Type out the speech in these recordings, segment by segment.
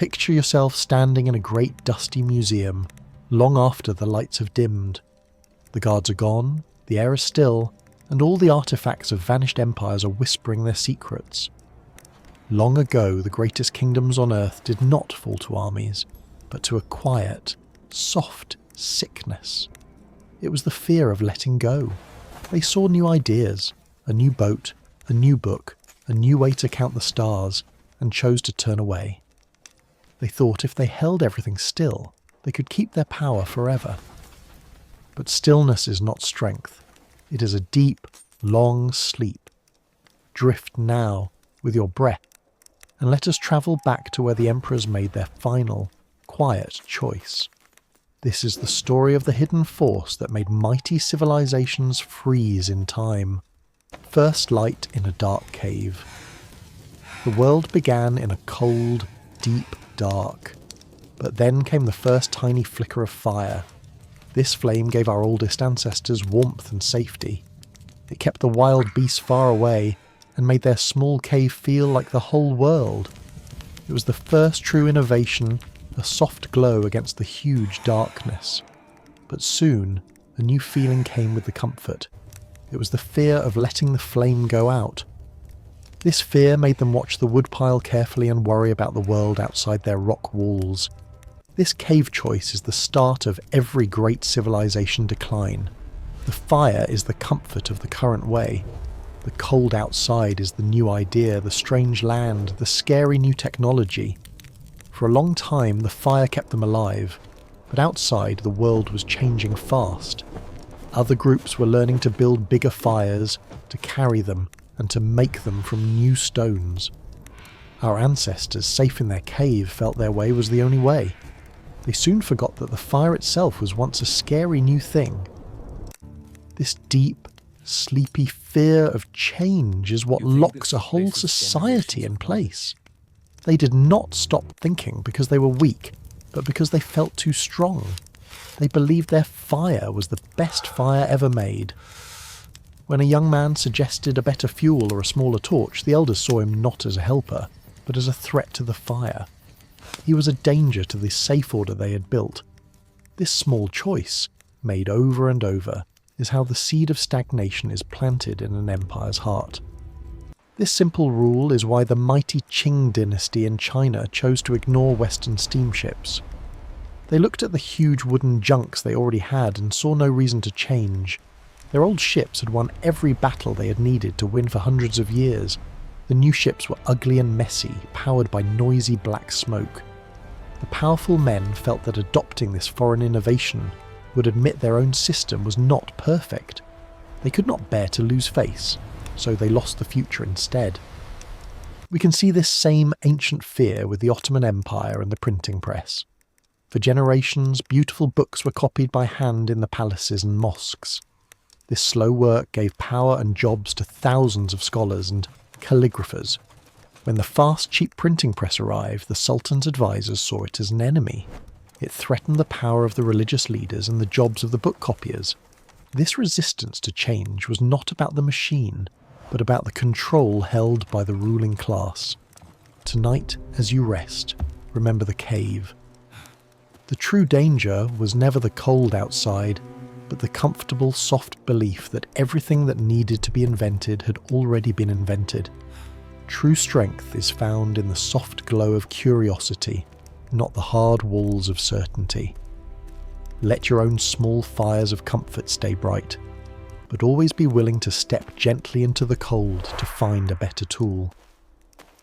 Picture yourself standing in a great dusty museum, long after the lights have dimmed. The guards are gone, the air is still, and all the artifacts of vanished empires are whispering their secrets. Long ago, the greatest kingdoms on earth did not fall to armies, but to a quiet, soft sickness. It was the fear of letting go. They saw new ideas, a new boat, a new book, a new way to count the stars, and chose to turn away. They thought if they held everything still, they could keep their power forever. But stillness is not strength. It is a deep, long sleep. Drift now with your breath, and let us travel back to where the emperors made their final, quiet choice. This is the story of the hidden force that made mighty civilizations freeze in time. First light in a dark cave. The world began in a cold, deep dark. But then came the first tiny flicker of fire. This flame gave our oldest ancestors warmth and safety. It kept the wild beasts far away and made their small cave feel like the whole world. It was the first true innovation, a soft glow against the huge darkness. But soon, a new feeling came with the comfort. It was the fear of letting the flame go out. This fear made them watch the woodpile carefully and worry about the world outside their rock walls. This cave choice is the start of every great civilization decline. The fire is the comfort of the current way. The cold outside is the new idea, the strange land, the scary new technology. For a long time, the fire kept them alive, but outside the world was changing fast. Other groups were learning to build bigger fires, to carry them, and to make them from new stones. Our ancestors, safe in their cave, felt their way was the only way. They soon forgot that the fire itself was once a scary new thing. This deep, sleepy fear of change is what locks a whole society in place. They did not stop thinking because they were weak, but because they felt too strong. They believed their fire was the best fire ever made. When a young man suggested a better fuel or a smaller torch, the elders saw him not as a helper, but as a threat to the fire. He was a danger to the safe order they had built. This small choice, made over and over, is how the seed of stagnation is planted in an empire's heart. This simple rule is why the mighty Qing dynasty in China chose to ignore Western steamships. They looked at the huge wooden junks they already had and saw no reason to change. Their old ships had won every battle they had needed to win for hundreds of years. The new ships were ugly and messy, powered by noisy black smoke. The powerful men felt that adopting this foreign innovation would admit their own system was not perfect. They could not bear to lose face, so they lost the future instead. We can see this same ancient fear with the Ottoman Empire and the printing press. For generations, beautiful books were copied by hand in the palaces and mosques. This slow work gave power and jobs to thousands of scholars and calligraphers. When the fast, cheap printing press arrived, the Sultan's advisors saw it as an enemy. It threatened the power of the religious leaders and the jobs of the book copiers. This resistance to change was not about the machine, but about the control held by the ruling class. Tonight, as you rest, remember the cave. The true danger was never the cold outside, but the comfortable, soft belief that everything that needed to be invented had already been invented. True strength is found in the soft glow of curiosity, not the hard walls of certainty. Let your own small fires of comfort stay bright, but always be willing to step gently into the cold to find a better tool.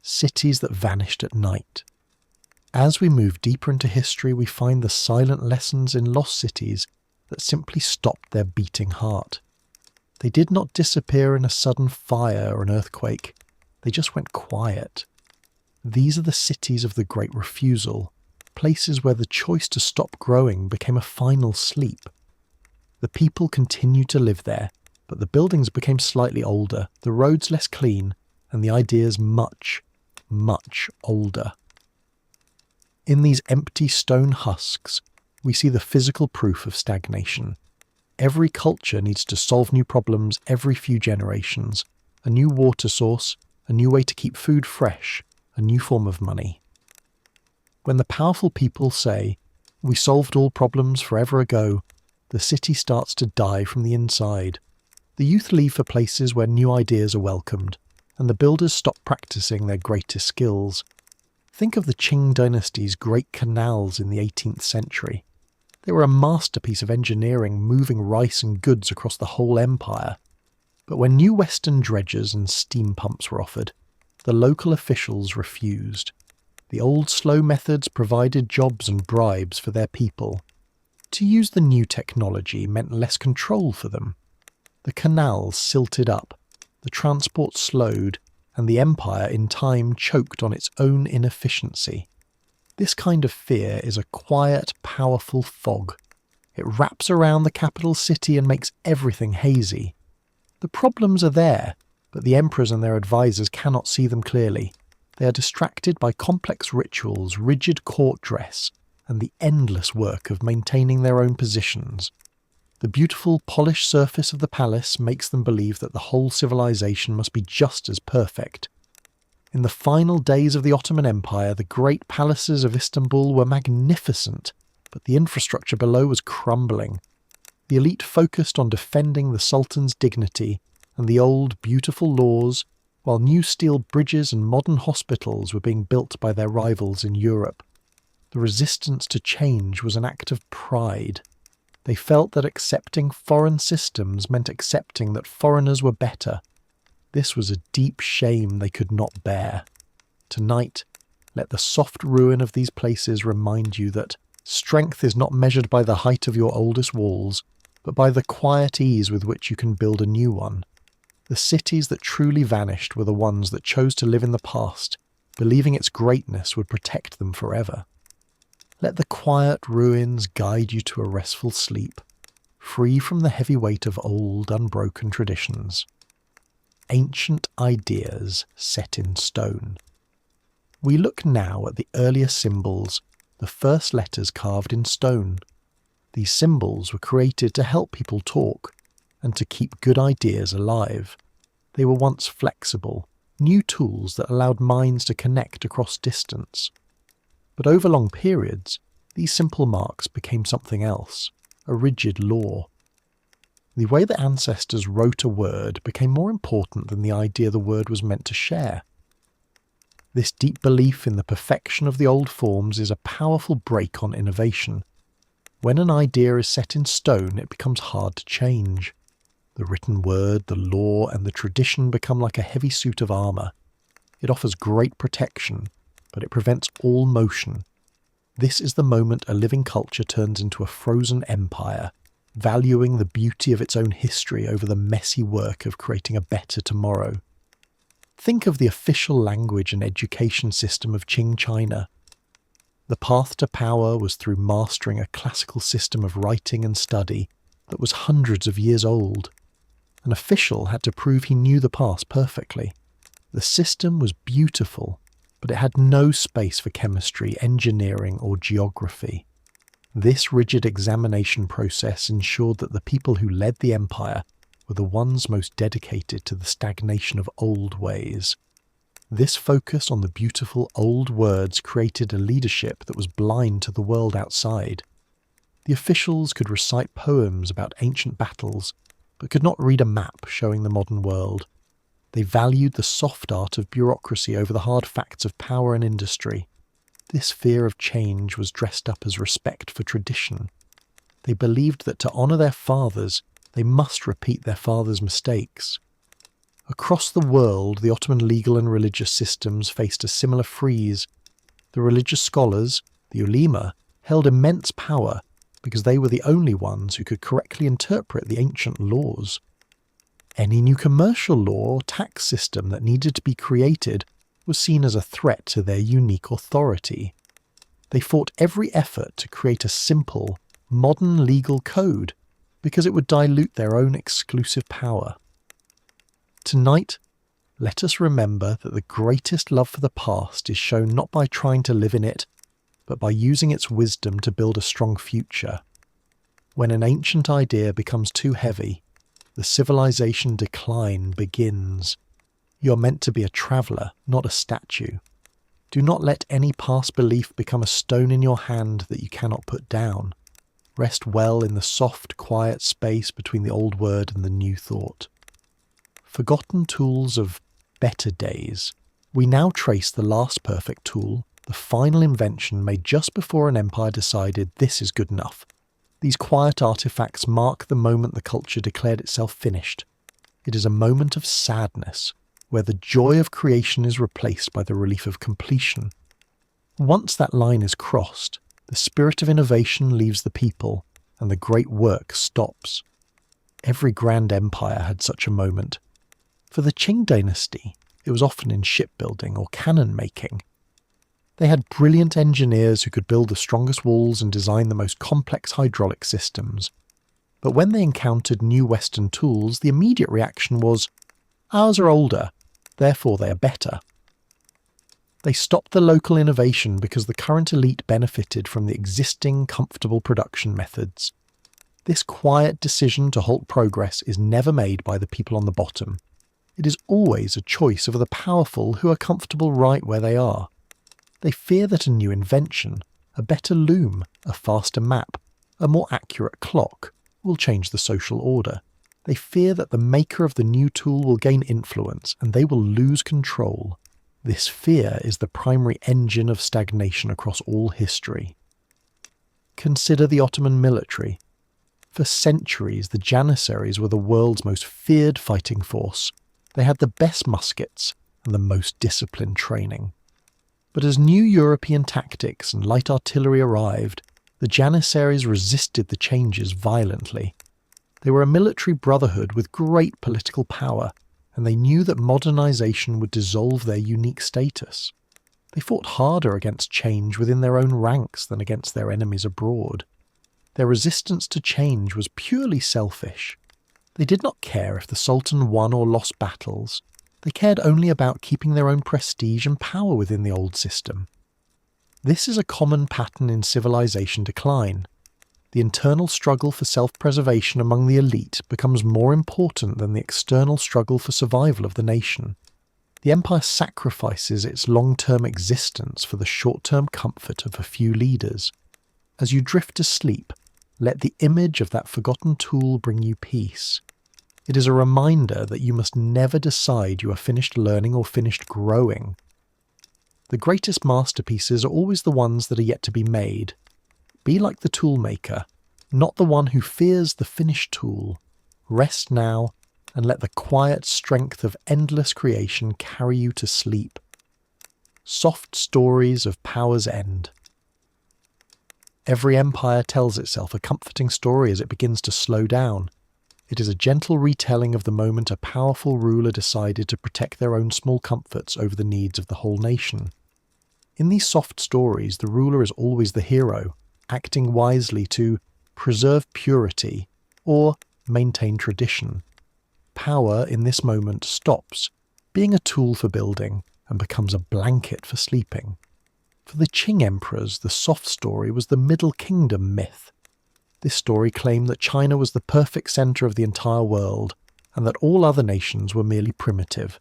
Cities that vanished at night. As we move deeper into history, we find the silent lessons in lost cities that simply stopped their beating heart. They did not disappear in a sudden fire or an earthquake. They just went quiet. These are the cities of the Great Refusal, places where the choice to stop growing became a final sleep. The people continued to live there, but the buildings became slightly older, the roads less clean, and the ideas much, much older. In these empty stone husks, we see the physical proof of stagnation. Every culture needs to solve new problems every few generations. A new water source, a new way to keep food fresh, a new form of money. When the powerful people say, "We solved all problems forever ago," the city starts to die from the inside. The youth leave for places where new ideas are welcomed, and the builders stop practicing their greatest skills. Think of the Qing dynasty's great canals in the 18th century. They were a masterpiece of engineering, moving rice and goods across the whole empire. But when new Western dredgers and steam pumps were offered, the local officials refused. The old slow methods provided jobs and bribes for their people. To use the new technology meant less control for them. The canals silted up, the transport slowed, and the empire in time choked on its own inefficiency. This kind of fear is a quiet, powerful fog. It wraps around the capital city and makes everything hazy. The problems are there, but the emperors and their advisors cannot see them clearly. They are distracted by complex rituals, rigid court dress, and the endless work of maintaining their own positions. The beautiful, polished surface of the palace makes them believe that the whole civilization must be just as perfect. In the final days of the Ottoman Empire, the great palaces of Istanbul were magnificent, but the infrastructure below was crumbling. The elite focused on defending the Sultan's dignity and the old, beautiful laws, while new steel bridges and modern hospitals were being built by their rivals in Europe. The resistance to change was an act of pride. They felt that accepting foreign systems meant accepting that foreigners were better. This was a deep shame they could not bear. Tonight, let the soft ruin of these places remind you that strength is not measured by the height of your oldest walls, but by the quiet ease with which you can build a new one. The cities that truly vanished were the ones that chose to live in the past, believing its greatness would protect them forever. Let the quiet ruins guide you to a restful sleep, free from the heavy weight of old, unbroken traditions. Ancient ideas set in stone. We look now at the earlier symbols, the first letters carved in stone. These symbols were created to help people talk and to keep good ideas alive. They were once flexible, new tools that allowed minds to connect across distance. But over long periods, these simple marks became something else, a rigid law. The way that ancestors wrote a word became more important than the idea the word was meant to share. This deep belief in the perfection of the old forms is a powerful brake on innovation. When an idea is set in stone, it becomes hard to change. The written word, the law, and the tradition become like a heavy suit of armour. It offers great protection, but it prevents all motion. This is the moment a living culture turns into a frozen empire, valuing the beauty of its own history over the messy work of creating a better tomorrow. Think of the official language and education system of Qing China. The path to power was through mastering a classical system of writing and study that was hundreds of years old. An official had to prove he knew the past perfectly. The system was beautiful, but it had no space for chemistry, engineering, or geography. This rigid examination process ensured that the people who led the empire were the ones most dedicated to the stagnation of old ways. This focus on the beautiful old words created a leadership that was blind to the world outside. The officials could recite poems about ancient battles, but could not read a map showing the modern world. They valued the soft art of bureaucracy over the hard facts of power and industry. This fear of change was dressed up as respect for tradition. They believed that to honour their fathers, they must repeat their fathers' mistakes. Across the world, the Ottoman legal and religious systems faced a similar freeze. The religious scholars, the ulema, held immense power because they were the only ones who could correctly interpret the ancient laws. Any new commercial law or tax system that needed to be created was seen as a threat to their unique authority. They fought every effort to create a simple, modern legal code because it would dilute their own exclusive power. Tonight, let us remember that the greatest love for the past is shown not by trying to live in it, but by using its wisdom to build a strong future. When an ancient idea becomes too heavy, the civilization decline begins. You're meant to be a traveller, not a statue. Do not let any past belief become a stone in your hand that you cannot put down. Rest well in the soft, quiet space between the old word and the new thought. Forgotten tools of better days. We now trace the last perfect tool, the final invention made just before an empire decided this is good enough. These quiet artifacts mark the moment the culture declared itself finished. It is a moment of sadness, where the joy of creation is replaced by the relief of completion. Once that line is crossed, the spirit of innovation leaves the people, and the great work stops. Every grand empire had such a moment. For the Qing dynasty, it was often in shipbuilding or cannon making. They had brilliant engineers who could build the strongest walls and design the most complex hydraulic systems. But when they encountered new Western tools, the immediate reaction was, ours are older, therefore they are better. They stopped the local innovation because the current elite benefited from the existing comfortable production methods. This quiet decision to halt progress is never made by the people on the bottom. It is always a choice of the powerful who are comfortable right where they are. They fear that a new invention, a better loom, a faster map, a more accurate clock, will change the social order. They fear that the maker of the new tool will gain influence and they will lose control. This fear is the primary engine of stagnation across all history. Consider the Ottoman military. For centuries, the Janissaries were the world's most feared fighting force. They had the best muskets and the most disciplined training. But as new European tactics and light artillery arrived, the Janissaries resisted the changes violently. They were a military brotherhood with great political power, and they knew that modernization would dissolve their unique status. They fought harder against change within their own ranks than against their enemies abroad. Their resistance to change was purely selfish. They did not care if the Sultan won or lost battles. They cared only about keeping their own prestige and power within the old system. This is a common pattern in civilization decline. The internal struggle for self-preservation among the elite becomes more important than the external struggle for survival of the nation. The empire sacrifices its long-term existence for the short-term comfort of a few leaders. As you drift to sleep, let the image of that forgotten tool bring you peace. It is a reminder that you must never decide you are finished learning or finished growing. The greatest masterpieces are always the ones that are yet to be made. Be like the toolmaker, not the one who fears the finished tool. Rest now, and let the quiet strength of endless creation carry you to sleep. Soft stories of power's end. Every empire tells itself a comforting story as it begins to slow down. It is a gentle retelling of the moment a powerful ruler decided to protect their own small comforts over the needs of the whole nation. In these soft stories, the ruler is always the hero, acting wisely to preserve purity or maintain tradition. Power in this moment stops being a tool for building and becomes a blanket for sleeping. For the Qing emperors, the soft story was the Middle Kingdom myth. This story claimed that China was the perfect centre of the entire world and that all other nations were merely primitive.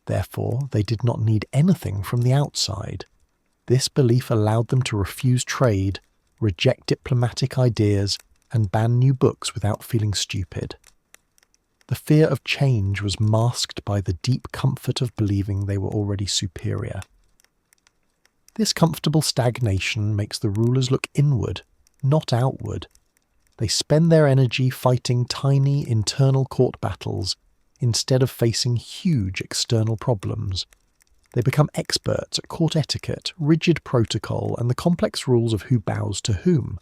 Therefore, they did not need anything from the outside. This belief allowed them to refuse trade, reject diplomatic ideas, and ban new books without feeling stupid. The fear of change was masked by the deep comfort of believing they were already superior. This comfortable stagnation makes the rulers look inward, not outward. They spend their energy fighting tiny internal court battles instead of facing huge external problems. They become experts at court etiquette, rigid protocol, and the complex rules of who bows to whom.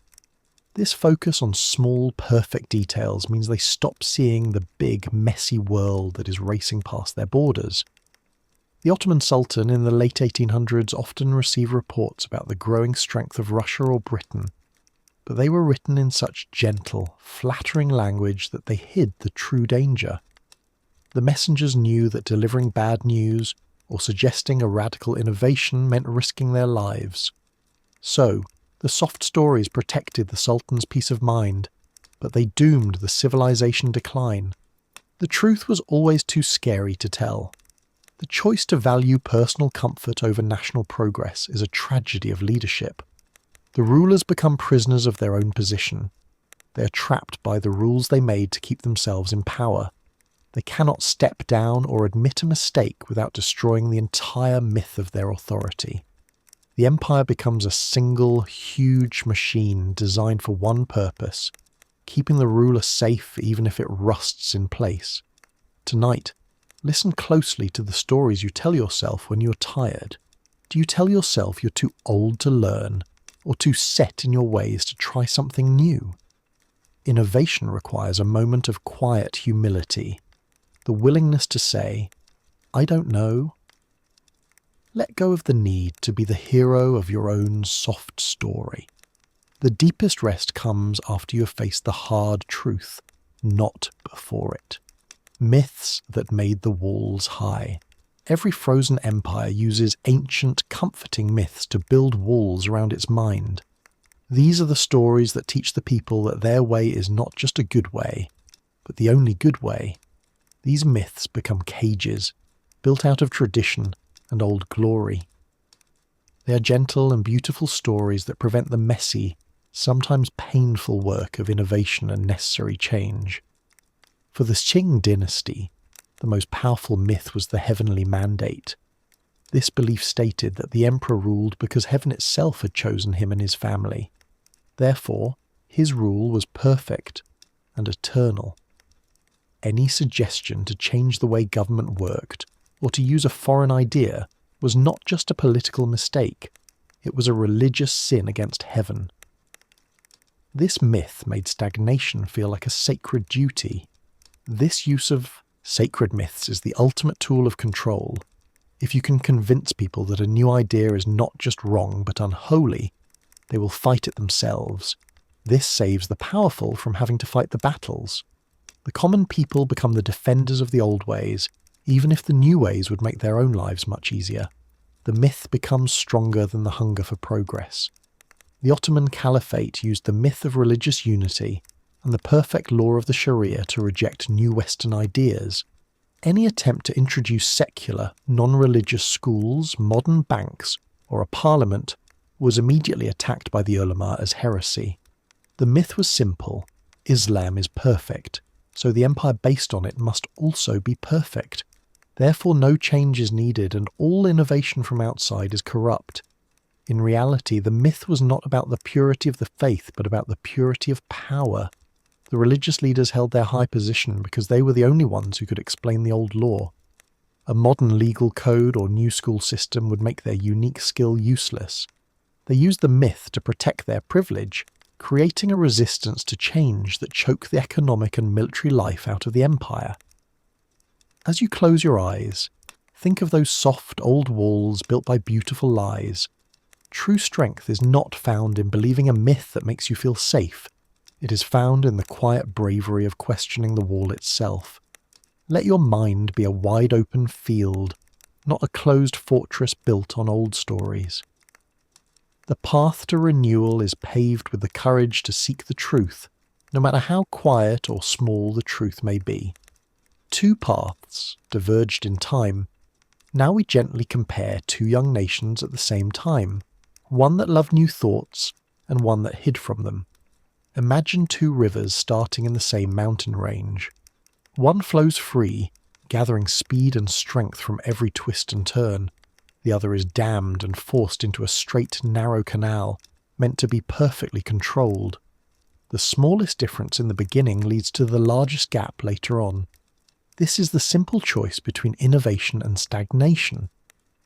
This focus on small, perfect details means they stop seeing the big, messy world that is racing past their borders. The Ottoman Sultan in the late 1800s often received reports about the growing strength of Russia or Britain, but they were written in such gentle, flattering language that they hid the true danger. The messengers knew that delivering bad news or suggesting a radical innovation meant risking their lives. So, the soft stories protected the Sultan's peace of mind, but they doomed the civilization decline. The truth was always too scary to tell. The choice to value personal comfort over national progress is a tragedy of leadership. The rulers become prisoners of their own position. They are trapped by the rules they made to keep themselves in power. They cannot step down or admit a mistake without destroying the entire myth of their authority. The empire becomes a single, huge machine designed for one purpose, keeping the ruler safe even if it rusts in place. Tonight, listen closely to the stories you tell yourself when you're tired. Do you tell yourself you're too old to learn, or too set in your ways to try something new? Innovation requires a moment of quiet humility, the willingness to say, "I don't know." Let go of the need to be the hero of your own soft story. The deepest rest comes after you have faced the hard truth, not before it. Myths that made the walls high. Every frozen empire uses ancient, comforting myths to build walls around its mind. These are the stories that teach the people that their way is not just a good way, but the only good way. These myths become cages, built out of tradition and old glory. They are gentle and beautiful stories that prevent the messy, sometimes painful work of innovation and necessary change. For the Qing dynasty, the most powerful myth was the heavenly mandate. This belief stated that the emperor ruled because heaven itself had chosen him and his family. Therefore, his rule was perfect and eternal. Any suggestion to change the way government worked, or to use a foreign idea, was not just a political mistake, it was a religious sin against heaven. This myth made stagnation feel like a sacred duty. This use of sacred myths is the ultimate tool of control. If you can convince people that a new idea is not just wrong but unholy, they will fight it themselves. This saves the powerful from having to fight the battles. The common people become the defenders of the old ways, even if the new ways would make their own lives much easier. The myth becomes stronger than the hunger for progress. The Ottoman Caliphate used the myth of religious unity and the perfect law of the Sharia to reject new Western ideas. Any attempt to introduce secular, non-religious schools, modern banks, or a parliament was immediately attacked by the ulama as heresy. The myth was simple: Islam is perfect, so the empire based on it must also be perfect. Therefore no change is needed and all innovation from outside is corrupt. In reality, the myth was not about the purity of the faith, but about the purity of power. The religious leaders held their high position because they were the only ones who could explain the old law. A modern legal code or new school system would make their unique skill useless. They used the myth to protect their privilege, creating a resistance to change that choked the economic and military life out of the empire. As you close your eyes, think of those soft old walls built by beautiful lies. True strength is not found in believing a myth that makes you feel safe. It is found in the quiet bravery of questioning the wall itself. Let your mind be a wide-open field, not a closed fortress built on old stories. The path to renewal is paved with the courage to seek the truth, no matter how quiet or small the truth may be. Two paths diverged in time. Now we gently compare two young nations at the same time, one that loved new thoughts and one that hid from them. Imagine two rivers starting in the same mountain range. One flows free, gathering speed and strength from every twist and turn. The other is dammed and forced into a straight, narrow canal, meant to be perfectly controlled. The smallest difference in the beginning leads to the largest gap later on. This is the simple choice between innovation and stagnation.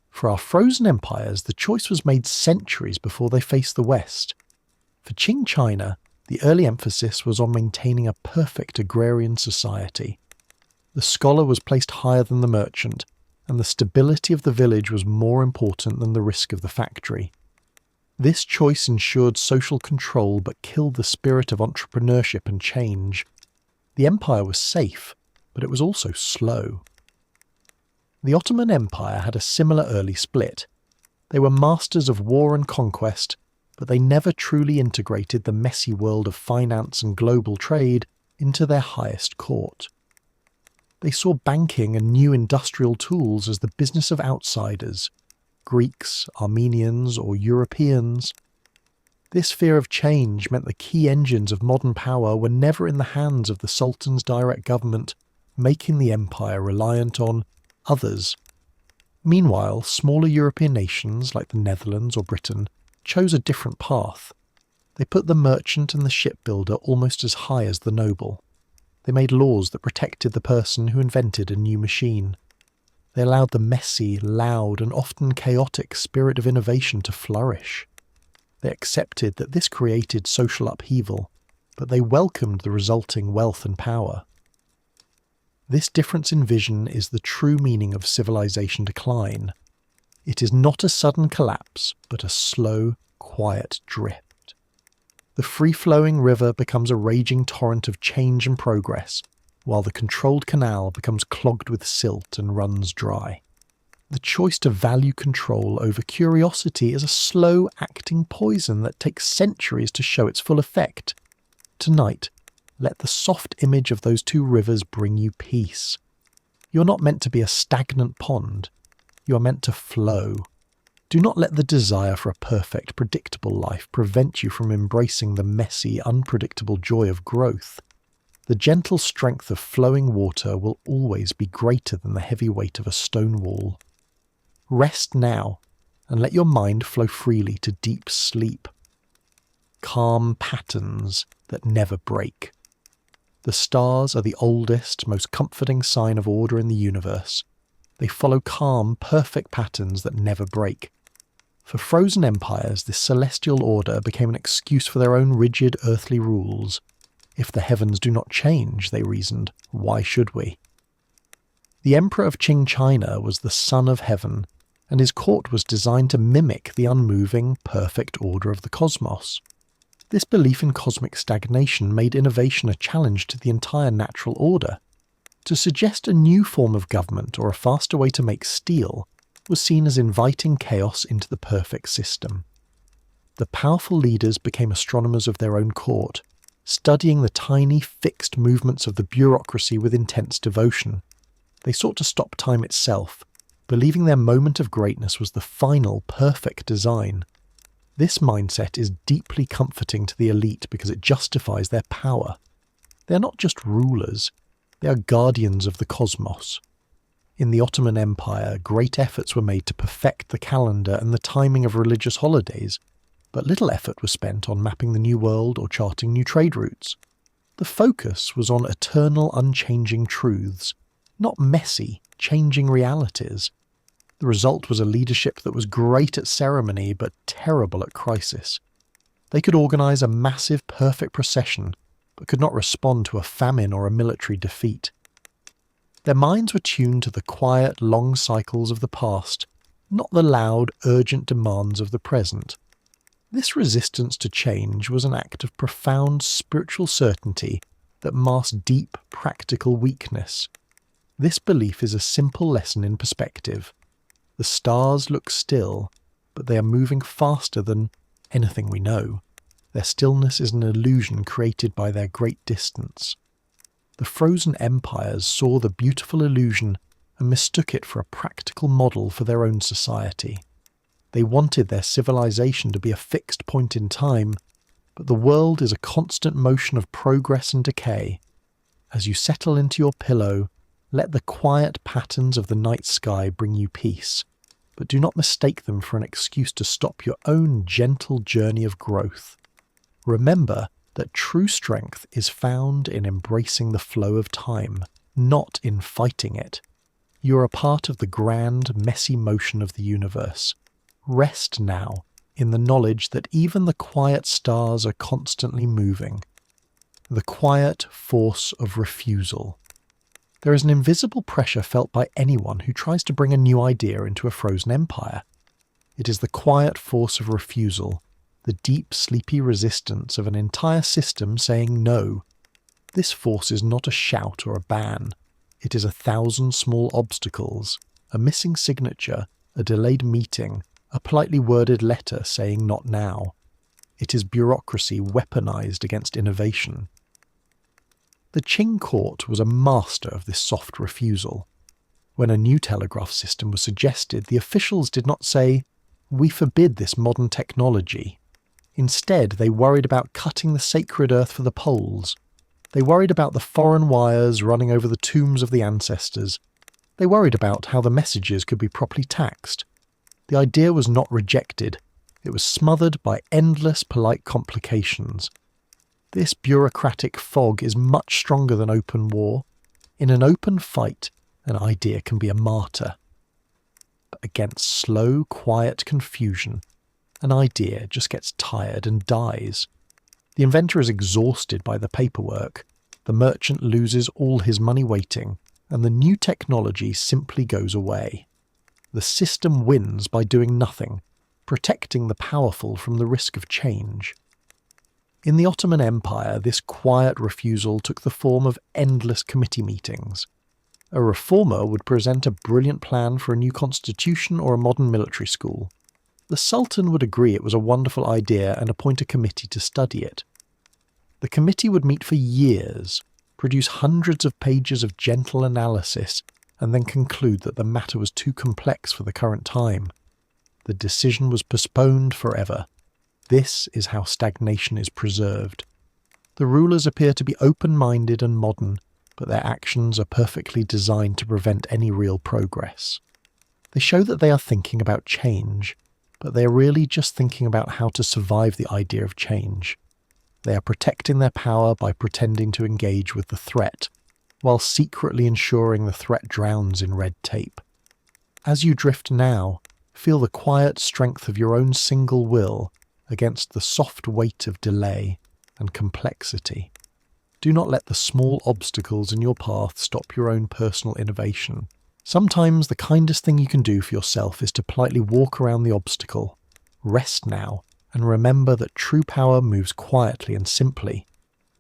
For our frozen empires, the choice was made centuries before they faced the West. For Qing China, the early emphasis was on maintaining a perfect agrarian society. The scholar was placed higher than the merchant, and the stability of the village was more important than the risk of the factory. This choice ensured social control but killed the spirit of entrepreneurship and change. The empire was safe, but it was also slow. The Ottoman Empire had a similar early split. They were masters of war and conquest, but they never truly integrated the messy world of finance and global trade into their highest court. They saw banking and new industrial tools as the business of outsiders, Greeks, Armenians, or Europeans. This fear of change meant the key engines of modern power were never in the hands of the Sultan's direct government, making the empire reliant on others. Meanwhile, smaller European nations like the Netherlands or Britain chose a different path. They put the merchant and the shipbuilder almost as high as the noble. They made laws that protected the person who invented a new machine. They allowed the messy, loud, and often chaotic spirit of innovation to flourish. They accepted that this created social upheaval, but they welcomed the resulting wealth and power. This difference in vision is the true meaning of civilization decline. It is not a sudden collapse, but a slow, quiet drift. The free-flowing river becomes a raging torrent of change and progress, while the controlled canal becomes clogged with silt and runs dry. The choice to value control over curiosity is a slow-acting poison that takes centuries to show its full effect. Tonight, let the soft image of those two rivers bring you peace. You're not meant to be a stagnant pond. You are meant to flow. Do not let the desire for a perfect, predictable life prevent you from embracing the messy, unpredictable joy of growth. The gentle strength of flowing water will always be greater than the heavy weight of a stone wall. Rest now, and let your mind flow freely to deep sleep. Calm patterns that never break. The stars are the oldest, most comforting sign of order in the universe. They follow calm, perfect patterns that never break. For frozen empires, this celestial order became an excuse for their own rigid earthly rules. If the heavens do not change, they reasoned, why should we? The emperor of Qing China was the son of heaven, and his court was designed to mimic the unmoving, perfect order of the cosmos. This belief in cosmic stagnation made innovation a challenge to the entire natural order. To suggest a new form of government or a faster way to make steel was seen as inviting chaos into the perfect system. The powerful leaders became astronomers of their own court, studying the tiny, fixed movements of the bureaucracy with intense devotion. They sought to stop time itself, believing their moment of greatness was the final, perfect design. This mindset is deeply comforting to the elite because it justifies their power. They are not just rulers, they are guardians of the cosmos. In the Ottoman Empire, great efforts were made to perfect the calendar and the timing of religious holidays, but little effort was spent on mapping the new world or charting new trade routes. The focus was on eternal, unchanging truths, not messy, changing realities. The result was a leadership that was great at ceremony but terrible at crisis. They could organize a massive, perfect procession, but could not respond to a famine or a military defeat. Their minds were tuned to the quiet, long cycles of the past, not the loud, urgent demands of the present. This resistance to change was an act of profound spiritual certainty that masked deep, practical weakness. This belief is a simple lesson in perspective. The stars look still, but they are moving faster than anything we know. Their stillness is an illusion created by their great distance. The frozen empires saw the beautiful illusion and mistook it for a practical model for their own society. They wanted their civilization to be a fixed point in time, but the world is a constant motion of progress and decay. As you settle into your pillow, let the quiet patterns of the night sky bring you peace, but do not mistake them for an excuse to stop your own gentle journey of growth. Remember that true strength is found in embracing the flow of time, not in fighting it. You are a part of the grand, messy motion of the universe. Rest now in the knowledge that even the quiet stars are constantly moving. The quiet force of refusal. There is an invisible pressure felt by anyone who tries to bring a new idea into a frozen empire. It is the quiet force of refusal, the deep, sleepy resistance of an entire system saying no. This force is not a shout or a ban. It is 1,000 small obstacles, a missing signature, a delayed meeting, a politely worded letter saying not now. It is bureaucracy weaponized against innovation. The Qing court was a master of this soft refusal. When a new telegraph system was suggested, the officials did not say, "We forbid this modern technology." Instead, they worried about cutting the sacred earth for the poles. They worried about the foreign wires running over the tombs of the ancestors. They worried about how the messages could be properly taxed. The idea was not rejected. It was smothered by endless polite complications. This bureaucratic fog is much stronger than open war. In an open fight, an idea can be a martyr. But against slow, quiet confusion, an idea just gets tired and dies. The inventor is exhausted by the paperwork, the merchant loses all his money waiting, and the new technology simply goes away. The system wins by doing nothing, protecting the powerful from the risk of change. In the Ottoman Empire, this quiet refusal took the form of endless committee meetings. A reformer would present a brilliant plan for a new constitution or a modern military school. The Sultan would agree it was a wonderful idea and appoint a committee to study it. The committee would meet for years, produce hundreds of pages of gentle analysis, and then conclude that the matter was too complex for the current time. The decision was postponed forever. This is how stagnation is preserved. The rulers appear to be open-minded and modern, but their actions are perfectly designed to prevent any real progress. They show that they are thinking about change, but they are really just thinking about how to survive the idea of change. They are protecting their power by pretending to engage with the threat, while secretly ensuring the threat drowns in red tape. As you drift now, feel the quiet strength of your own single will against the soft weight of delay and complexity. Do not let the small obstacles in your path stop your own personal innovation. Sometimes the kindest thing you can do for yourself is to politely walk around the obstacle. Rest now, and remember that true power moves quietly and simply,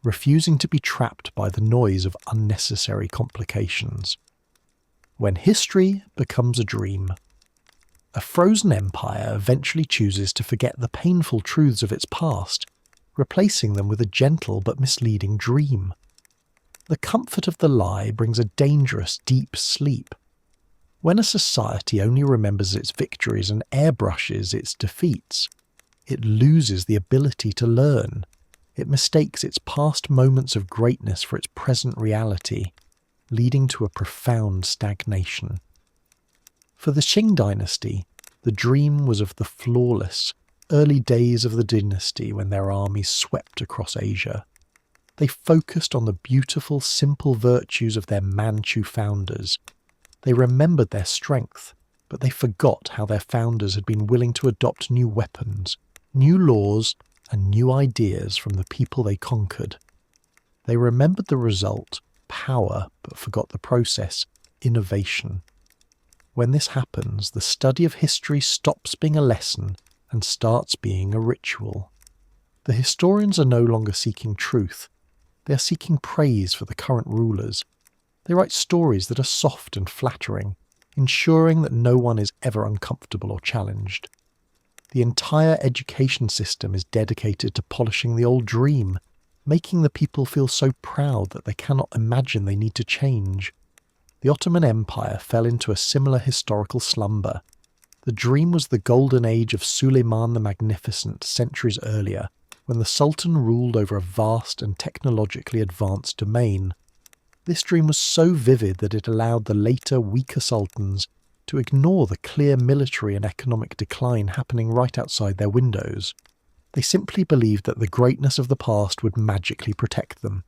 refusing to be trapped by the noise of unnecessary complications. When history becomes a dream. A frozen empire eventually chooses to forget the painful truths of its past, replacing them with a gentle but misleading dream. The comfort of the lie brings a dangerous, deep sleep. When a society only remembers its victories and airbrushes its defeats, it loses the ability to learn. It mistakes its past moments of greatness for its present reality, leading to a profound stagnation. For the Qing dynasty, the dream was of the flawless, early days of the dynasty when their armies swept across Asia. They focused on the beautiful, simple virtues of their Manchu founders. They remembered their strength, but they forgot how their founders had been willing to adopt new weapons, new laws, and new ideas from the people they conquered. They remembered the result, power, but forgot the process, innovation. When this happens, the study of history stops being a lesson and starts being a ritual. The historians are no longer seeking truth. They are seeking praise for the current rulers. They write stories that are soft and flattering, ensuring that no one is ever uncomfortable or challenged. The entire education system is dedicated to polishing the old dream, making the people feel so proud that they cannot imagine they need to change. The Ottoman Empire fell into a similar historical slumber. The dream was the golden age of Suleiman the Magnificent centuries earlier, when the Sultan ruled over a vast and technologically advanced domain. This dream was so vivid that it allowed the later, weaker sultans to ignore the clear military and economic decline happening right outside their windows. They simply believed that the greatness of the past would magically protect them.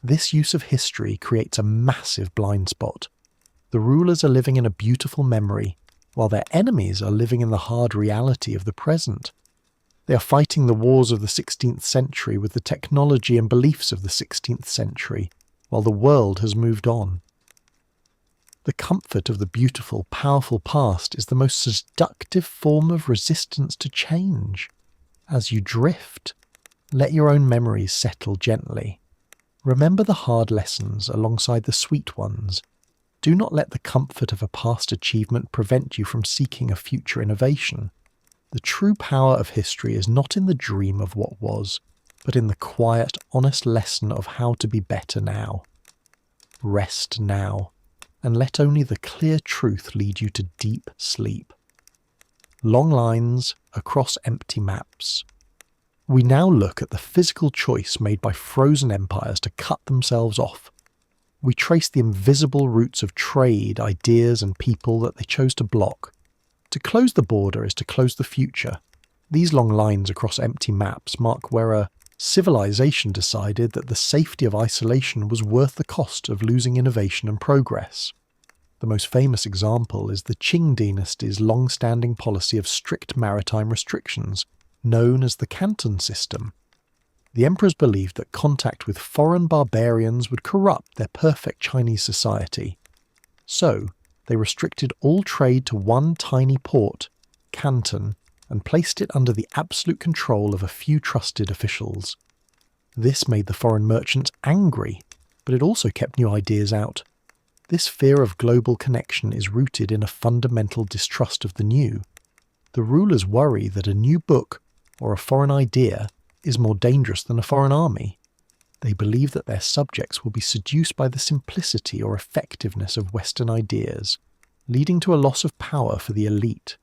This use of history creates a massive blind spot. The rulers are living in a beautiful memory, while their enemies are living in the hard reality of the present. They are fighting the wars of the 16th century with the technology and beliefs of the 16th century, while the world has moved on. The comfort of the beautiful, powerful past is the most seductive form of resistance to change. As you drift, let your own memories settle gently. Remember the hard lessons alongside the sweet ones. Do not let the comfort of a past achievement prevent you from seeking a future innovation. The true power of history is not in the dream of what was, but in the quiet, honest lesson of how to be better now. Rest now, and let only the clear truth lead you to deep sleep. Long lines across empty maps. We now look at the physical choice made by frozen empires to cut themselves off. We trace the invisible routes of trade, ideas and people that they chose to block. To close the border is to close the future. These long lines across empty maps mark where a civilization decided that the safety of isolation was worth the cost of losing innovation and progress. The most famous example is the Qing dynasty's long-standing policy of strict maritime restrictions, known as the Canton system. The emperors believed that contact with foreign barbarians would corrupt their perfect Chinese society. So, they restricted all trade to one tiny port, Canton, and placed it under the absolute control of a few trusted officials. This made the foreign merchants angry, but it also kept new ideas out. This fear of global connection is rooted in a fundamental distrust of the new. The rulers worry that a new book or a foreign idea is more dangerous than a foreign army. They believe that their subjects will be seduced by the simplicity or effectiveness of Western ideas, leading to a loss of power for the elite.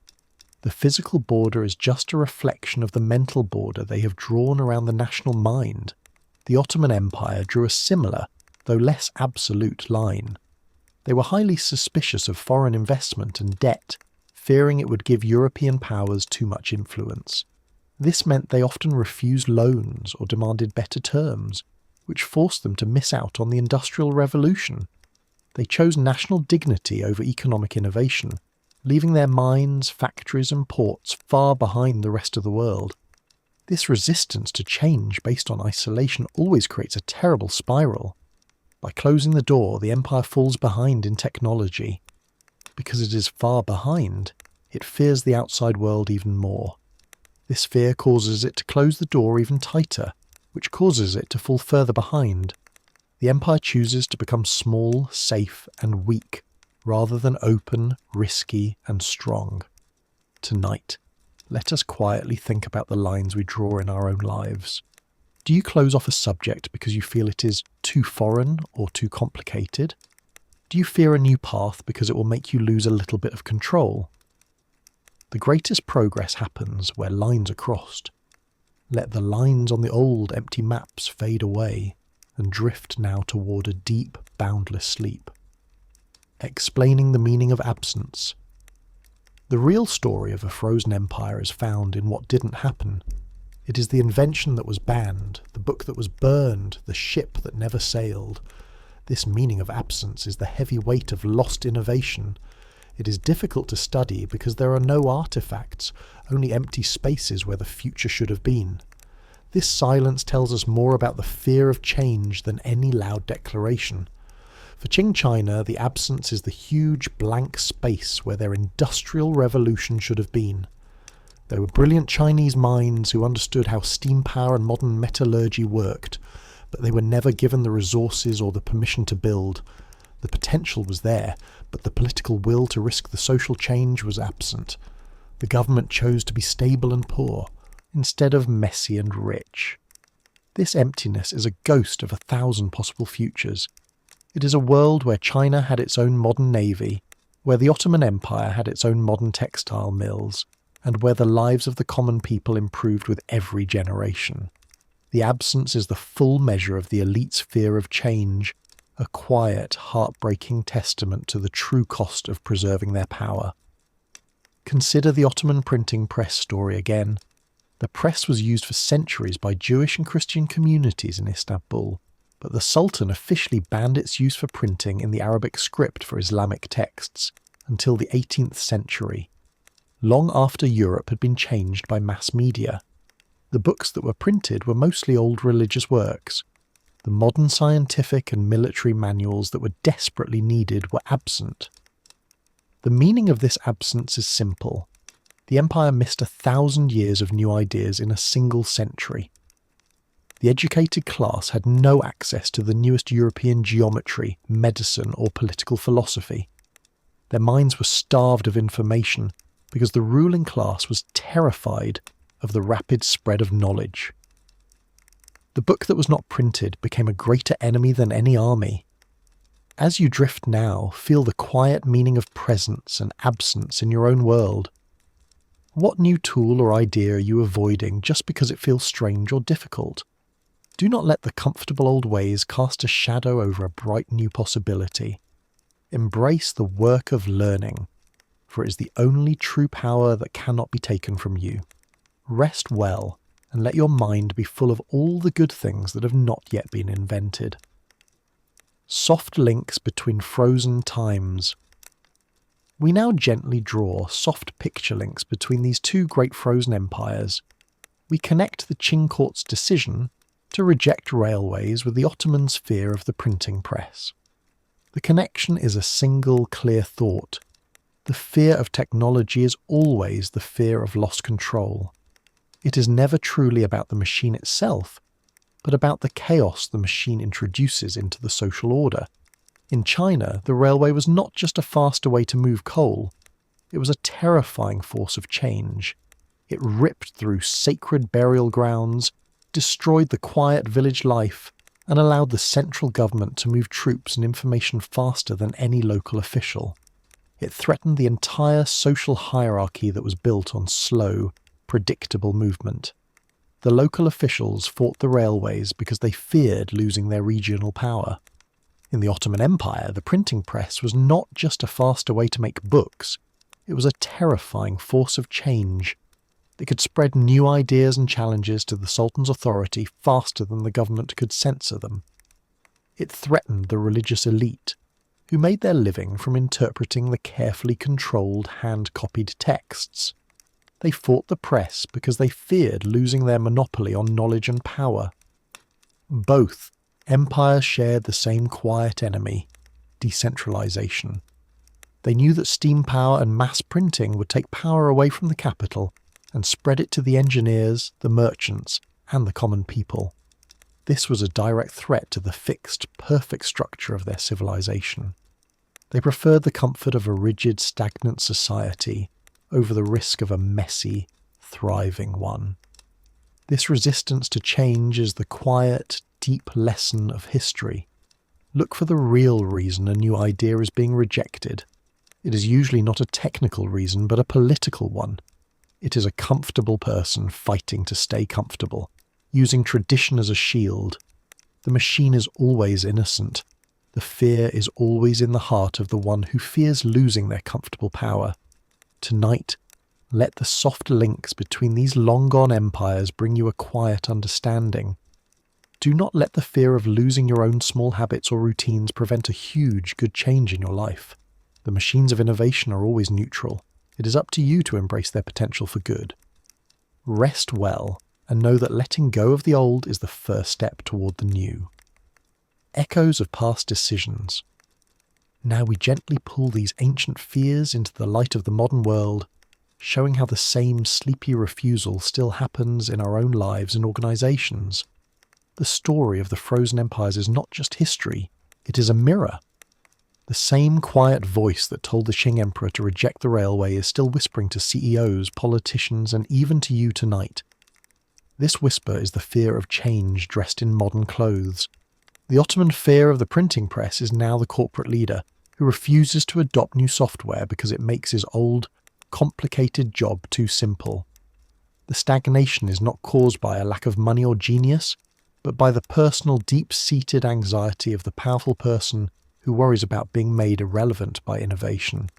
The physical border is just a reflection of the mental border they have drawn around the national mind. The Ottoman Empire drew a similar, though less absolute, line. They were highly suspicious of foreign investment and debt, fearing it would give European powers too much influence. This meant they often refused loans or demanded better terms, which forced them to miss out on the Industrial Revolution. They chose national dignity over economic innovation, leaving their mines, factories and ports far behind the rest of the world. This resistance to change based on isolation always creates a terrible spiral. By closing the door, the empire falls behind in technology. Because it is far behind, it fears the outside world even more. This fear causes it to close the door even tighter, which causes it to fall further behind. The empire chooses to become small, safe and weak, rather than open, risky and strong. Tonight, let us quietly think about the lines we draw in our own lives. Do you close off a subject because you feel it is too foreign or too complicated? Do you fear a new path because it will make you lose a little bit of control? The greatest progress happens where lines are crossed. Let the lines on the old empty maps fade away and drift now toward a deep, boundless sleep. Explaining the meaning of absence. The real story of a frozen empire is found in what didn't happen. It is the invention that was banned, the book that was burned, the ship that never sailed. This meaning of absence is the heavy weight of lost innovation. It is difficult to study because there are no artifacts, only empty spaces where the future should have been. This silence tells us more about the fear of change than any loud declaration. For Qing China, the absence is the huge blank space where their industrial revolution should have been. There were brilliant Chinese minds who understood how steam power and modern metallurgy worked, but they were never given the resources or the permission to build. The potential was there, but the political will to risk the social change was absent. The government chose to be stable and poor, instead of messy and rich. This emptiness is a ghost of 1,000 possible futures. It is a world where China had its own modern navy, where the Ottoman Empire had its own modern textile mills, and where the lives of the common people improved with every generation. The absence is the full measure of the elite's fear of change, a quiet, heartbreaking testament to the true cost of preserving their power. Consider the Ottoman printing press story again. The press was used for centuries by Jewish and Christian communities in Istanbul, but the Sultan officially banned its use for printing in the Arabic script for Islamic texts until the 18th century, long after Europe had been changed by mass media. The books that were printed were mostly old religious works. The modern scientific and military manuals that were desperately needed were absent. The meaning of this absence is simple. The empire missed 1,000 years of new ideas in a single century. The educated class had no access to the newest European geometry, medicine, or political philosophy. Their minds were starved of information because the ruling class was terrified of the rapid spread of knowledge. The book that was not printed became a greater enemy than any army. As you drift now, feel the quiet meaning of presence and absence in your own world. What new tool or idea are you avoiding just because it feels strange or difficult? Do not let the comfortable old ways cast a shadow over a bright new possibility. Embrace the work of learning, for it is the only true power that cannot be taken from you. Rest well, and let your mind be full of all the good things that have not yet been invented. Soft links between frozen times. We now gently draw soft picture links between these two great frozen empires. We connect the Qing court's decision to reject railways with the Ottomans' fear of the printing press. The connection is a single clear thought. The fear of technology is always the fear of lost control. It is never truly about the machine itself, but about the chaos the machine introduces into the social order. In China, the railway was not just a faster way to move coal, it was a terrifying force of change. It ripped through sacred burial grounds, destroyed the quiet village life, and allowed the central government to move troops and information faster than any local official. It threatened the entire social hierarchy that was built on slow, predictable movement. The local officials fought the railways because they feared losing their regional power. In the Ottoman Empire, the printing press was not just a faster way to make books, it was a terrifying force of change. It could spread new ideas and challenges to the Sultan's authority faster than the government could censor them. It threatened the religious elite, who made their living from interpreting the carefully controlled hand-copied texts. They fought the press because they feared losing their monopoly on knowledge and power. Both empires shared the same quiet enemy, decentralization. They knew that steam power and mass printing would take power away from the capital and spread it to the engineers, the merchants, and the common people. This was a direct threat to the fixed, perfect structure of their civilization. They preferred the comfort of a rigid, stagnant society over the risk of a messy, thriving one. This resistance to change is the quiet, deep lesson of history. Look for the real reason a new idea is being rejected. It is usually not a technical reason, but a political one. It is a comfortable person fighting to stay comfortable, using tradition as a shield. The machine is always innocent. The fear is always in the heart of the one who fears losing their comfortable power. Tonight, let the soft links between these long-gone empires bring you a quiet understanding. Do not let the fear of losing your own small habits or routines prevent a huge, good change in your life. The machines of innovation are always neutral. It is up to you to embrace their potential for good. Rest well, and know that letting go of the old is the first step toward the new. Echoes of past decisions. Now we gently pull these ancient fears into the light of the modern world, showing how the same sleepy refusal still happens in our own lives and organizations. The story of the frozen empires is not just history, it is a mirror. The same quiet voice that told the Qing emperor to reject the railway is still whispering to CEOs, politicians, and even to you tonight. This whisper is the fear of change dressed in modern clothes. The Ottoman fear of the printing press is now the corporate leader, who refuses to adopt new software because it makes his old, complicated job too simple. The stagnation is not caused by a lack of money or genius, but by the personal, deep-seated anxiety of the powerful person who worries about being made irrelevant by innovation.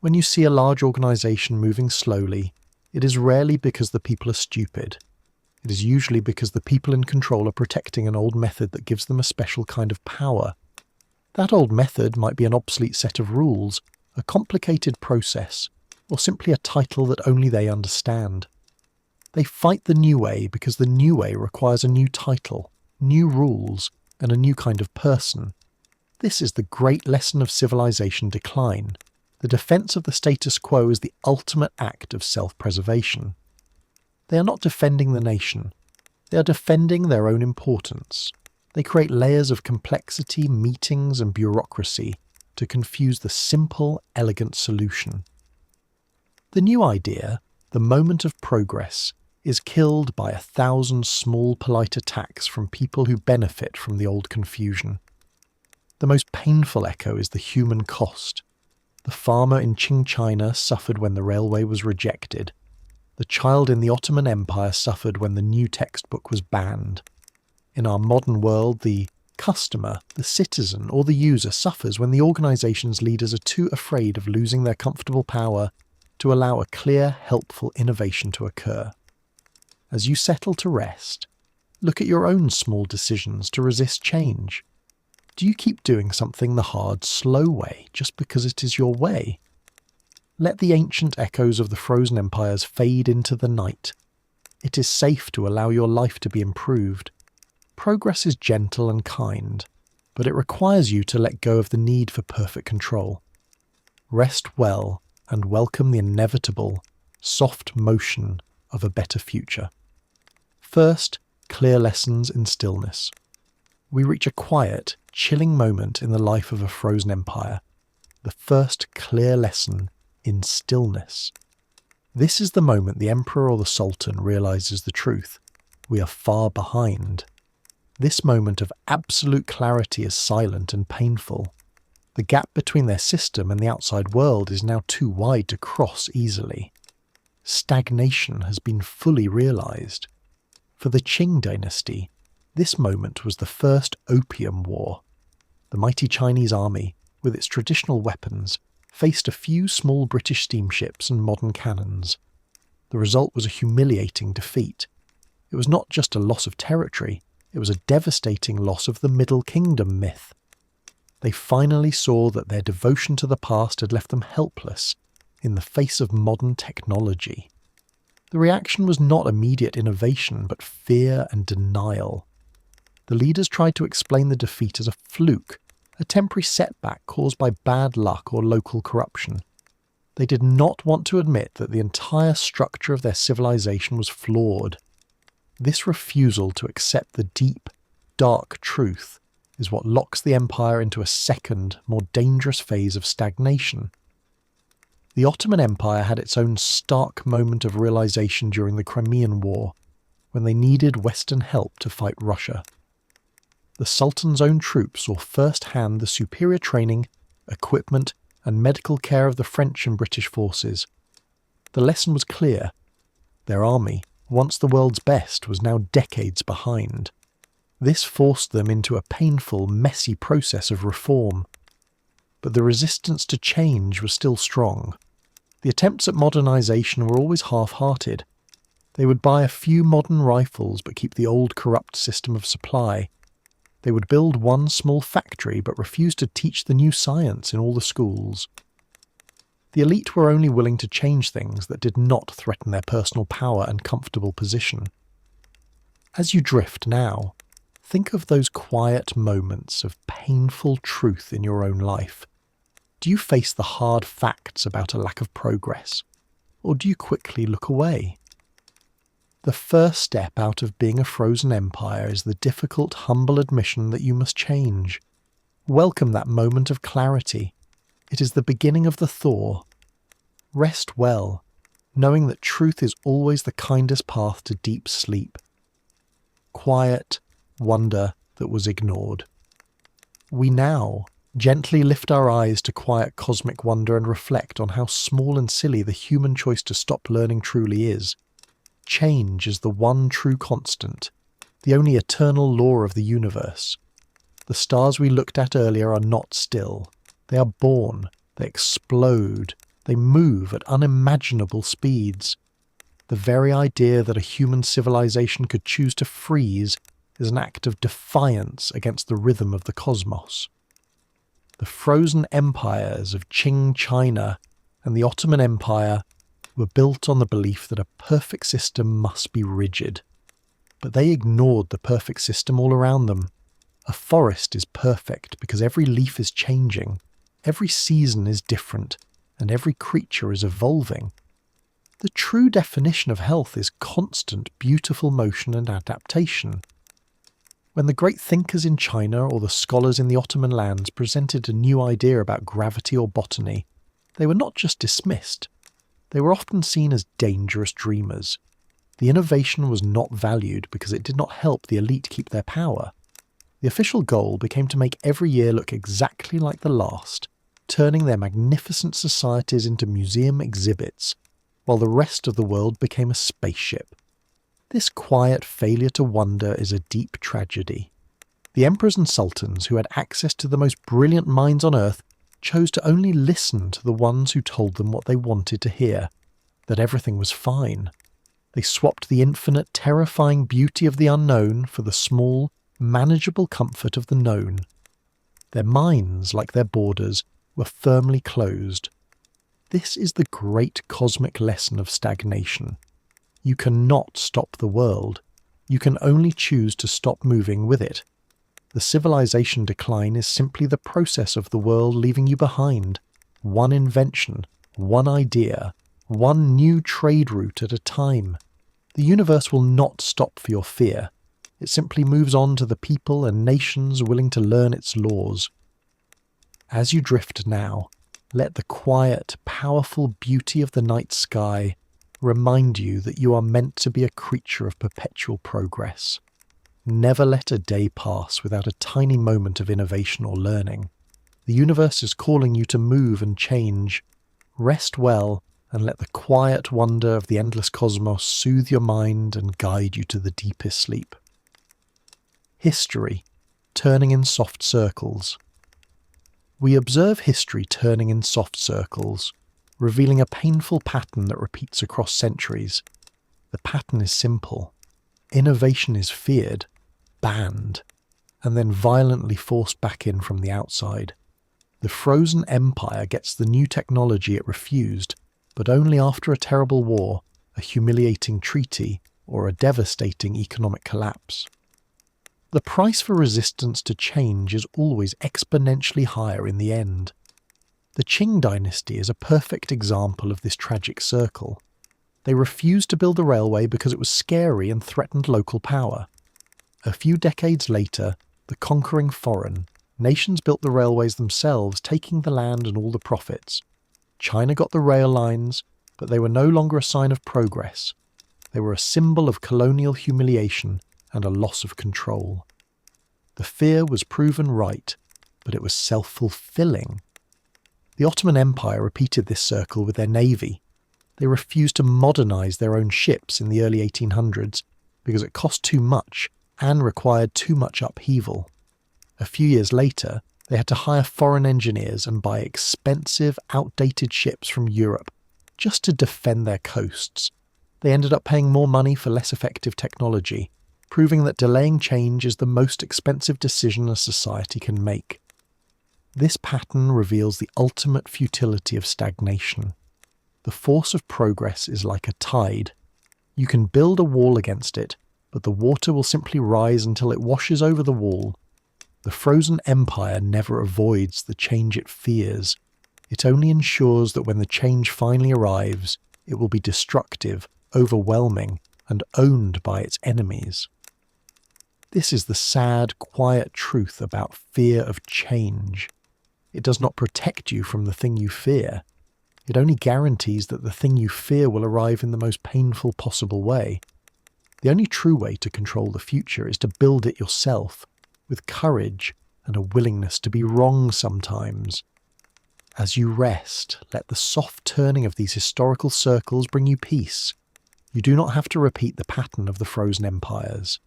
When you see a large organization moving slowly, it is rarely because the people are stupid. It is usually because the people in control are protecting an old method that gives them a special kind of power. That old method might be an obsolete set of rules, a complicated process, or simply a title that only they understand. They fight the new way because the new way requires a new title, new rules, and a new kind of person. This is the great lesson of civilization decline. The defense of the status quo is the ultimate act of self-preservation. They are not defending the nation. They are defending their own importance. They create layers of complexity, meetings, and bureaucracy to confuse the simple, elegant solution. The new idea, the moment of progress, is killed by 1,000 small polite attacks from people who benefit from the old confusion. The most painful echo is the human cost. The farmer in Qing China suffered when the railway was rejected. The child in the Ottoman Empire suffered when the new textbook was banned. In our modern world, the customer, the citizen, or the user suffers when the organisation's leaders are too afraid of losing their comfortable power to allow a clear, helpful innovation to occur. As you settle to rest, look at your own small decisions to resist change. Do you keep doing something the hard, slow way just because it is your way? Let the ancient echoes of the frozen empires fade into the night. It is safe to allow your life to be improved. Progress is gentle and kind, but it requires you to let go of the need for perfect control. Rest well and welcome the inevitable, soft motion of a better future. First, clear lessons in stillness. We reach a quiet, chilling moment in the life of a frozen empire. The first clear lesson in stillness. This is the moment the emperor or the sultan realizes the truth. We are far behind. This moment of absolute clarity is silent and painful. The gap between their system and the outside world is now too wide to cross easily. Stagnation has been fully realized. For the Qing dynasty, this moment was the first Opium War. The mighty Chinese army, with its traditional weapons, faced a few small British steamships and modern cannons. The result was a humiliating defeat. It was not just a loss of territory, it was a devastating loss of the Middle Kingdom myth. They finally saw that their devotion to the past had left them helpless in the face of modern technology. The reaction was not immediate innovation, but fear and denial. The leaders tried to explain the defeat as a fluke, a temporary setback caused by bad luck or local corruption. They did not want to admit that the entire structure of their civilization was flawed. This refusal to accept the deep, dark truth is what locks the empire into a second, more dangerous phase of stagnation. The Ottoman Empire had its own stark moment of realization during the Crimean War, when they needed Western help to fight Russia. The Sultan's own troops saw firsthand the superior training, equipment, and medical care of the French and British forces. The lesson was clear. Their army, once the world's best, was now decades behind. This forced them into a painful, messy process of reform. But the resistance to change was still strong. The attempts at modernization were always half-hearted. They would buy a few modern rifles but keep the old corrupt system of supply. They would build one small factory but refuse to teach the new science in all the schools. The elite were only willing to change things that did not threaten their personal power and comfortable position. As you drift now, think of those quiet moments of painful truth in your own life. Do you face the hard facts about a lack of progress, or do you quickly look away? The first step out of being a frozen empire is the difficult, humble admission that you must change. Welcome that moment of clarity. It is the beginning of the thaw. Rest well, knowing that truth is always the kindest path to deep sleep. Quiet wonder that was ignored. We now gently lift our eyes to quiet cosmic wonder and reflect on how small and silly the human choice to stop learning truly is. Change is the one true constant, the only eternal law of the universe. The stars we looked at earlier are not still. They are born, they explode, they move at unimaginable speeds. The very idea that a human civilization could choose to freeze is an act of defiance against the rhythm of the cosmos. The frozen empires of Qing China and the Ottoman Empire were built on the belief that a perfect system must be rigid. But they ignored the perfect system all around them. A forest is perfect because every leaf is changing, every season is different, and every creature is evolving. The true definition of health is constant, beautiful motion and adaptation. When the great thinkers in China or the scholars in the Ottoman lands presented a new idea about gravity or botany, they were not just dismissed. They were often seen as dangerous dreamers. The innovation was not valued because it did not help the elite keep their power. The official goal became to make every year look exactly like the last, turning their magnificent societies into museum exhibits, while the rest of the world became a spaceship. This quiet failure to wonder is a deep tragedy. The emperors and sultans who had access to the most brilliant minds on earth chose to only listen to the ones who told them what they wanted to hear, that everything was fine. They swapped the infinite, terrifying beauty of the unknown for the small, manageable comfort of the known. Their minds, like their borders, were firmly closed. This is the great cosmic lesson of stagnation. You cannot stop the world. You can only choose to stop moving with it. The civilization decline is simply the process of the world leaving you behind. One invention, one idea, one new trade route at a time. The universe will not stop for your fear. It simply moves on to the people and nations willing to learn its laws. As you drift now, let the quiet, powerful beauty of the night sky remind you that you are meant to be a creature of perpetual progress. Never let a day pass without a tiny moment of innovation or learning. The universe is calling you to move and change. Rest well and let the quiet wonder of the endless cosmos soothe your mind and guide you to the deepest sleep. History, turning in soft circles. We observe history turning in soft circles, revealing a painful pattern that repeats across centuries. The pattern is simple. Innovation is feared, banned, and then violently forced back in from the outside. The frozen empire gets the new technology it refused, but only after a terrible war, a humiliating treaty, or a devastating economic collapse. The price for resistance to change is always exponentially higher in the end. The Qing dynasty is a perfect example of this tragic circle. They refused to build a railway because it was scary and threatened local power. A few decades later, the conquering foreign nations built the railways themselves, taking the land and all the profits. China got the rail lines, but they were no longer a sign of progress. They were a symbol of colonial humiliation and a loss of control. The fear was proven right, but it was self-fulfilling. The Ottoman Empire repeated this circle with their navy. They refused to modernize their own ships in the early 1800s because it cost too much and required too much upheaval. A few years later, they had to hire foreign engineers and buy expensive, outdated ships from Europe just to defend their coasts. They ended up paying more money for less effective technology, proving that delaying change is the most expensive decision a society can make. This pattern reveals the ultimate futility of stagnation. The force of progress is like a tide. You can build a wall against it, but the water will simply rise until it washes over the wall. The frozen empire never avoids the change it fears. It only ensures that when the change finally arrives, it will be destructive, overwhelming, and owned by its enemies. This is the sad, quiet truth about fear of change. It does not protect you from the thing you fear. It only guarantees that the thing you fear will arrive in the most painful possible way. The only true way to control the future is to build it yourself, with courage and a willingness to be wrong sometimes. As you rest, let the soft turning of these historical circles bring you peace. You do not have to repeat the pattern of the frozen empires.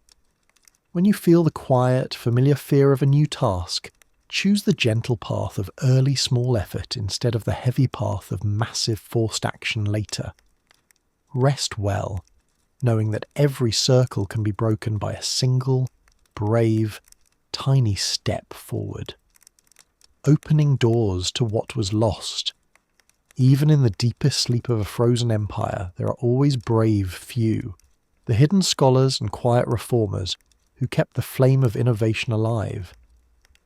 When you feel the quiet, familiar fear of a new task, choose the gentle path of early small effort instead of the heavy path of massive forced action later. Rest well, knowing that every circle can be broken by a single, brave, tiny step forward. Opening doors to what was lost. Even in the deepest sleep of a frozen empire, there are always brave few, the hidden scholars and quiet reformers who kept the flame of innovation alive.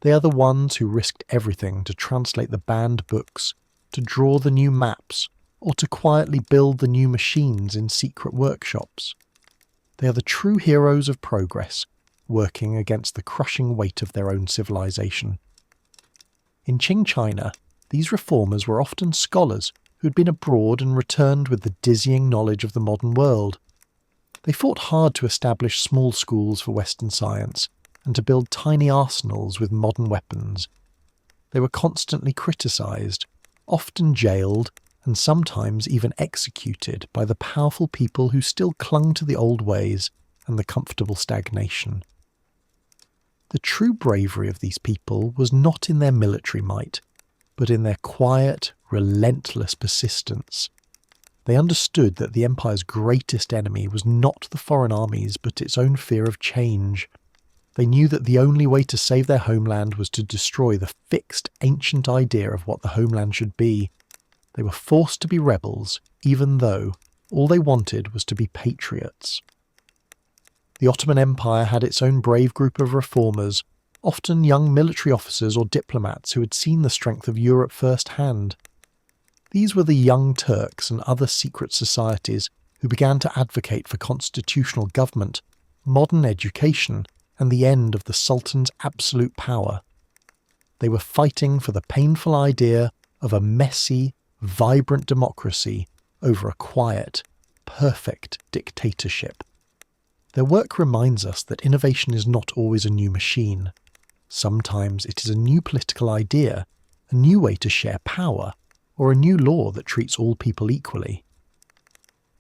They are the ones who risked everything to translate the banned books, to draw the new maps, or to quietly build the new machines in secret workshops. They are the true heroes of progress, working against the crushing weight of their own civilization. In Qing China, these reformers were often scholars who had been abroad and returned with the dizzying knowledge of the modern world. They fought hard to establish small schools for Western science and to build tiny arsenals with modern weapons. They were constantly criticised, often jailed, and sometimes even executed by the powerful people who still clung to the old ways and the comfortable stagnation. The true bravery of these people was not in their military might, but in their quiet, relentless persistence. They understood that the empire's greatest enemy was not the foreign armies, but its own fear of change. They knew that the only way to save their homeland was to destroy the fixed ancient idea of what the homeland should be. They were forced to be rebels, even though all they wanted was to be patriots. The Ottoman Empire had its own brave group of reformers, often young military officers or diplomats who had seen the strength of Europe firsthand. These were the Young Turks and other secret societies who began to advocate for constitutional government, modern education, and the end of the Sultan's absolute power. They were fighting for the painful idea of a messy, vibrant democracy over a quiet, perfect dictatorship. Their work reminds us that innovation is not always a new machine. Sometimes it is a new political idea, a new way to share power, or a new law that treats all people equally.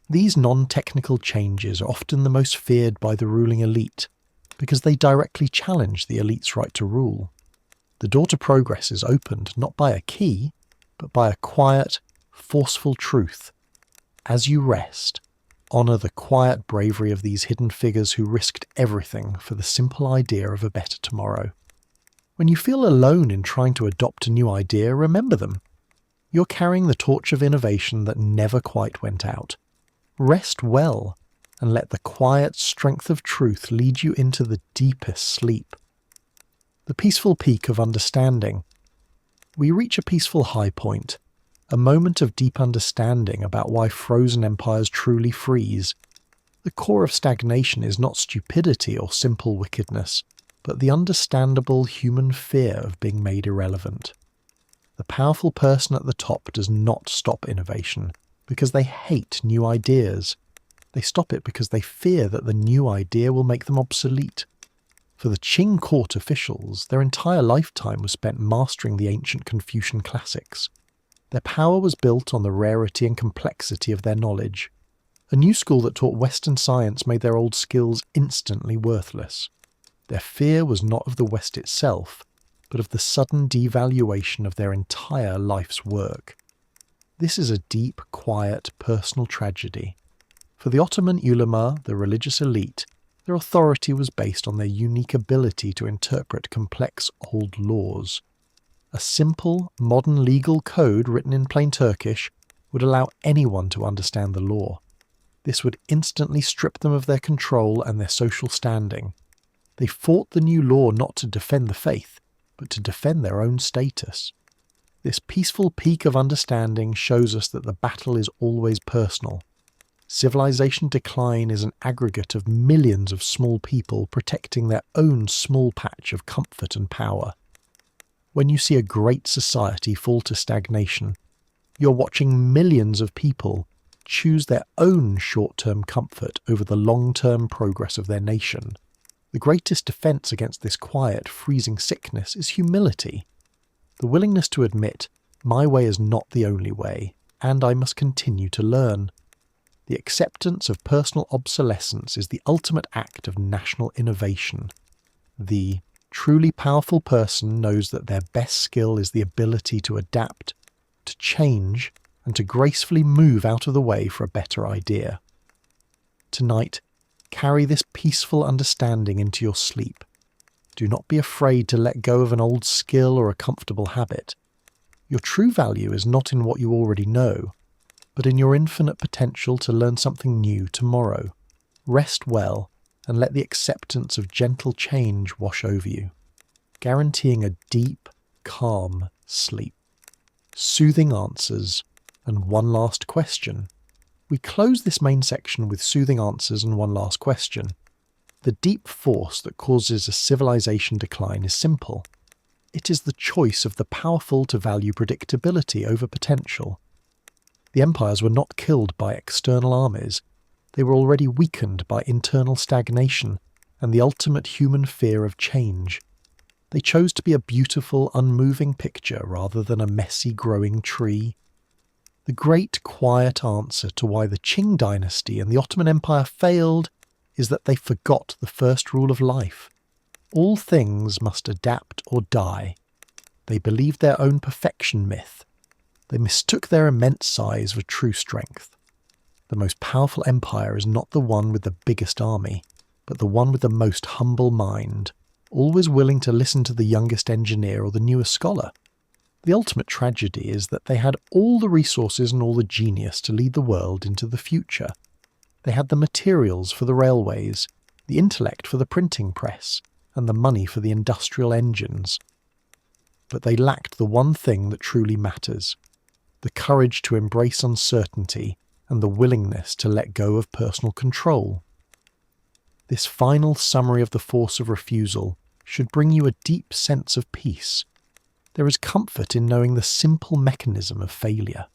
These non-technical changes are often the most feared by the ruling elite, because they directly challenge the elite's right to rule. The door to progress is opened not by a key, but by a quiet, forceful truth. As you rest, honour the quiet bravery of these hidden figures who risked everything for the simple idea of a better tomorrow. When you feel alone in trying to adopt a new idea, remember them. You're carrying the torch of innovation that never quite went out. Rest well, and let the quiet strength of truth lead you into the deepest sleep. The peaceful peak of understanding. We reach a peaceful high point, a moment of deep understanding about why frozen empires truly freeze. The core of stagnation is not stupidity or simple wickedness, but the understandable human fear of being made irrelevant. The powerful person at the top does not stop innovation because they hate new ideas. They stop it because they fear that the new idea will make them obsolete. For the Qing court officials, their entire lifetime was spent mastering the ancient Confucian classics. Their power was built on the rarity and complexity of their knowledge. A new school that taught Western science made their old skills instantly worthless. Their fear was not of the West itself, but of the sudden devaluation of their entire life's work. This is a deep, quiet, personal tragedy. For the Ottoman ulama, the religious elite, their authority was based on their unique ability to interpret complex old laws. A simple, modern legal code written in plain Turkish would allow anyone to understand the law. This would instantly strip them of their control and their social standing. They fought the new law not to defend the faith, but to defend their own status. This peaceful peak of understanding shows us that the battle is always personal. Civilization decline is an aggregate of millions of small people protecting their own small patch of comfort and power. When you see a great society fall to stagnation, you're watching millions of people choose their own short-term comfort over the long-term progress of their nation. The greatest defense against this quiet, freezing sickness is humility. The willingness to admit, my way is not the only way, and I must continue to learn. The acceptance of personal obsolescence is the ultimate act of national innovation. The truly powerful person knows that their best skill is the ability to adapt, to change, and to gracefully move out of the way for a better idea. Tonight, carry this peaceful understanding into your sleep. Do not be afraid to let go of an old skill or a comfortable habit. Your true value is not in what you already know, but in your infinite potential to learn something new tomorrow. Rest well and let the acceptance of gentle change wash over you, guaranteeing a deep, calm sleep. Soothing answers and one last question. We close this main section with soothing answers and one last question. The deep force that causes a civilization decline is simple. It is the choice of the powerful to value predictability over potential. The empires were not killed by external armies. They were already weakened by internal stagnation and the ultimate human fear of change. They chose to be a beautiful, unmoving picture rather than a messy, growing tree. The great, quiet answer to why the Qing dynasty and the Ottoman Empire failed is that they forgot the first rule of life. All things must adapt or die. They believed their own perfection myth. They mistook their immense size for true strength. The most powerful empire is not the one with the biggest army, but the one with the most humble mind, always willing to listen to the youngest engineer or the newest scholar. The ultimate tragedy is that they had all the resources and all the genius to lead the world into the future. They had the materials for the railways, the intellect for the printing press, and the money for the industrial engines. But they lacked the one thing that truly matters: the courage to embrace uncertainty and the willingness to let go of personal control. This final summary of the force of refusal should bring you a deep sense of peace. There is comfort in knowing the simple mechanism of failure.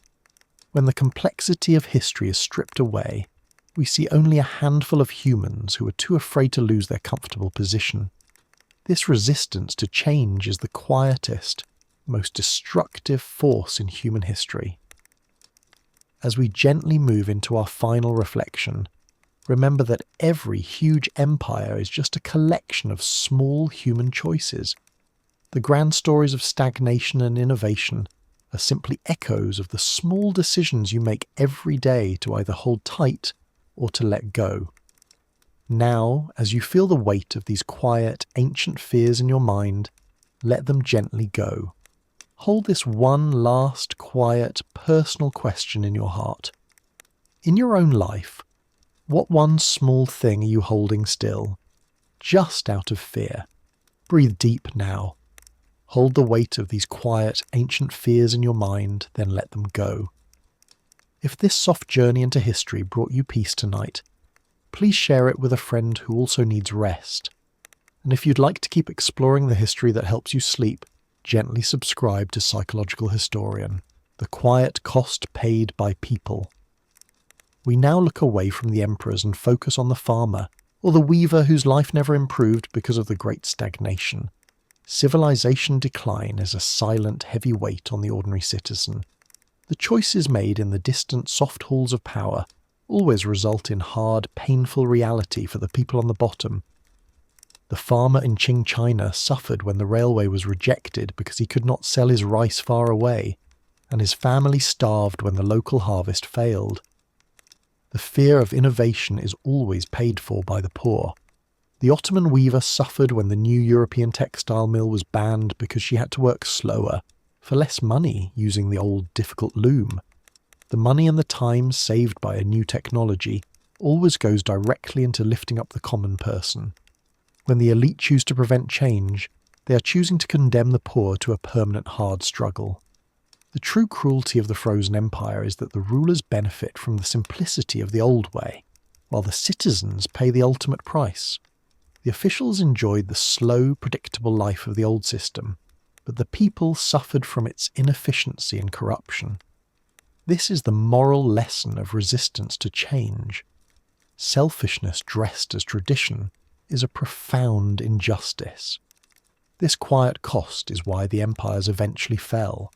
When the complexity of history is stripped away, we see only a handful of humans who are too afraid to lose their comfortable position. This resistance to change is the quietest, most destructive force in human history. As we gently move into our final reflection, remember that every huge empire is just a collection of small human choices. The grand stories of stagnation and innovation are simply echoes of the small decisions you make every day to either hold tight or to let go. Now, as you feel the weight of these quiet, ancient fears in your mind, let them gently go. Hold this one last, quiet, personal question in your heart. In your own life, what one small thing are you holding still, just out of fear? Breathe deep now. Hold the weight of these quiet, ancient fears in your mind, then let them go. If this soft journey into history brought you peace tonight, please share it with a friend who also needs rest. And if you'd like to keep exploring the history that helps you sleep, gently subscribe to Psychological Historian, the quiet cost paid by people. We now look away from the emperors and focus on the farmer, or the weaver whose life never improved because of the great stagnation. Civilization decline is a silent, heavy weight on the ordinary citizen. The choices made in the distant, soft halls of power always result in hard, painful reality for the people on the bottom. The farmer in Qing China suffered when the railway was rejected because he could not sell his rice far away, and his family starved when the local harvest failed. The fear of innovation is always paid for by the poor. The Ottoman weaver suffered when the new European textile mill was banned because she had to work slower, for less money, using the old difficult loom. The money and the time saved by a new technology always goes directly into lifting up the common person. When the elite choose to prevent change, they are choosing to condemn the poor to a permanent hard struggle. The true cruelty of the frozen empire is that the rulers benefit from the simplicity of the old way, while the citizens pay the ultimate price. The officials enjoyed the slow, predictable life of the old system, but the people suffered from its inefficiency and corruption. This is the moral lesson of resistance to change. Selfishness dressed as tradition is a profound injustice. This quiet cost is why the empires eventually fell.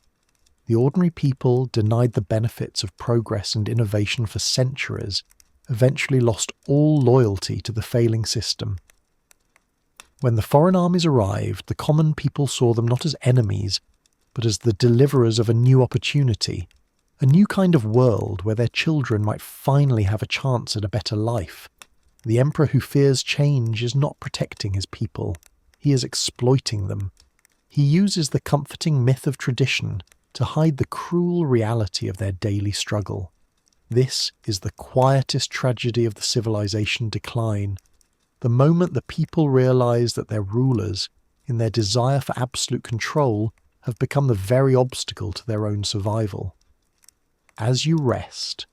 The ordinary people, denied the benefits of progress and innovation for centuries, eventually lost all loyalty to the failing system. When the foreign armies arrived, the common people saw them not as enemies, but as the deliverers of a new opportunity, a new kind of world where their children might finally have a chance at a better life. The emperor who fears change is not protecting his people. He is exploiting them. He uses the comforting myth of tradition to hide the cruel reality of their daily struggle. This is the quietest tragedy of the civilization decline. The moment the people realize that their rulers, in their desire for absolute control, have become the very obstacle to their own survival. As you rest,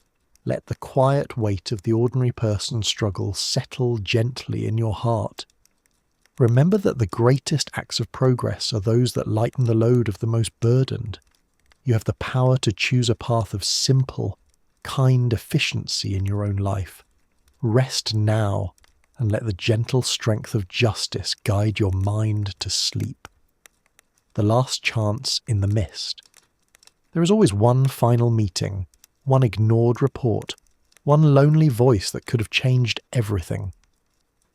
let the quiet weight of the ordinary person's struggle settle gently in your heart. Remember that the greatest acts of progress are those that lighten the load of the most burdened. You have the power to choose a path of simple, kind efficiency in your own life. Rest now, and let the gentle strength of justice guide your mind to sleep. The last chance in the mist. There is always one final meeting, one ignored report, one lonely voice that could have changed everything.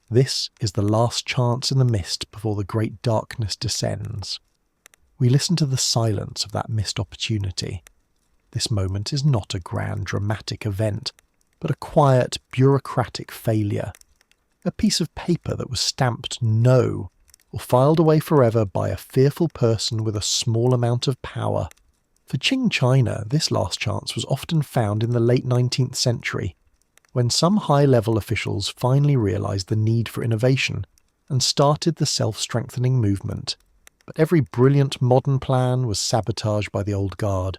This is the last chance in the mist before the great darkness descends. We listen to the silence of that missed opportunity. This moment is not a grand dramatic event, but a quiet, bureaucratic failure. A piece of paper that was stamped no, or filed away forever by a fearful person with a small amount of power. For Qing China, this last chance was often found in the late 19th century, when some high-level officials finally realised the need for innovation and started the self-strengthening movement. But every brilliant modern plan was sabotaged by the old guard.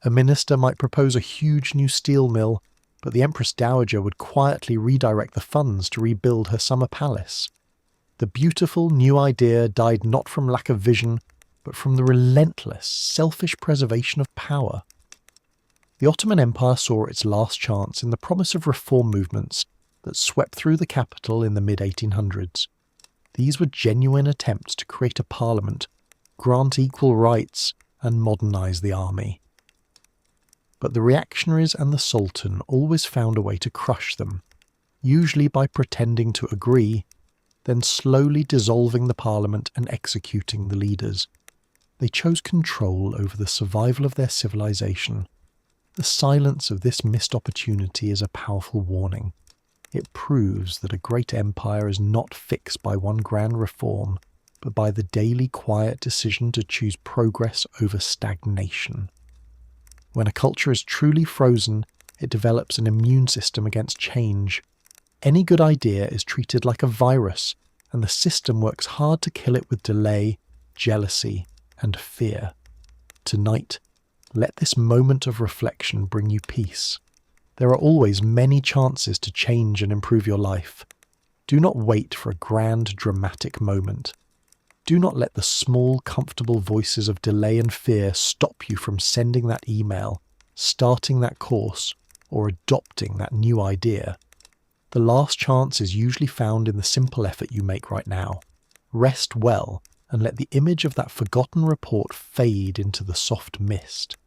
A minister might propose a huge new steel mill, but the Empress Dowager would quietly redirect the funds to rebuild her summer palace. The beautiful new idea died not from lack of vision, but from the relentless, selfish preservation of power. The Ottoman Empire saw its last chance in the promise of reform movements that swept through the capital in the mid-1800s. These were genuine attempts to create a parliament, grant equal rights, and modernise the army. But the reactionaries and the Sultan always found a way to crush them, usually by pretending to agree, then slowly dissolving the parliament and executing the leaders. They chose control over the survival of their civilization. The silence of this missed opportunity is a powerful warning. It proves that a great empire is not fixed by one grand reform, but by the daily quiet decision to choose progress over stagnation. When a culture is truly frozen, it develops an immune system against change. Any good idea is treated like a virus, and the system works hard to kill it with delay, jealousy, and fear. Tonight, let this moment of reflection bring you peace. There are always many chances to change and improve your life. Do not wait for a grand, dramatic moment. Do not let the small, comfortable voices of delay and fear stop you from sending that email, starting that course, or adopting that new idea. The last chance is usually found in the simple effort you make right now. Rest well and let the image of that forgotten report fade into the soft mist.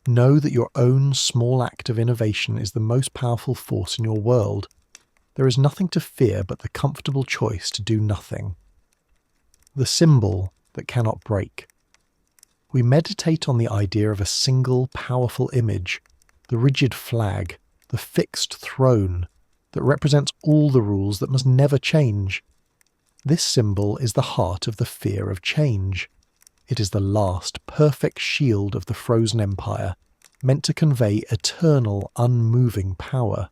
Know that your own small act of innovation is the most powerful force in your world. There is nothing to fear but the comfortable choice to do nothing. The symbol that cannot break. We meditate on the idea of a single, powerful image, the rigid flag, the fixed throne, that represents all the rules that must never change. This symbol is the heart of the fear of change. It is the last, perfect shield of the frozen empire, meant to convey eternal, unmoving power.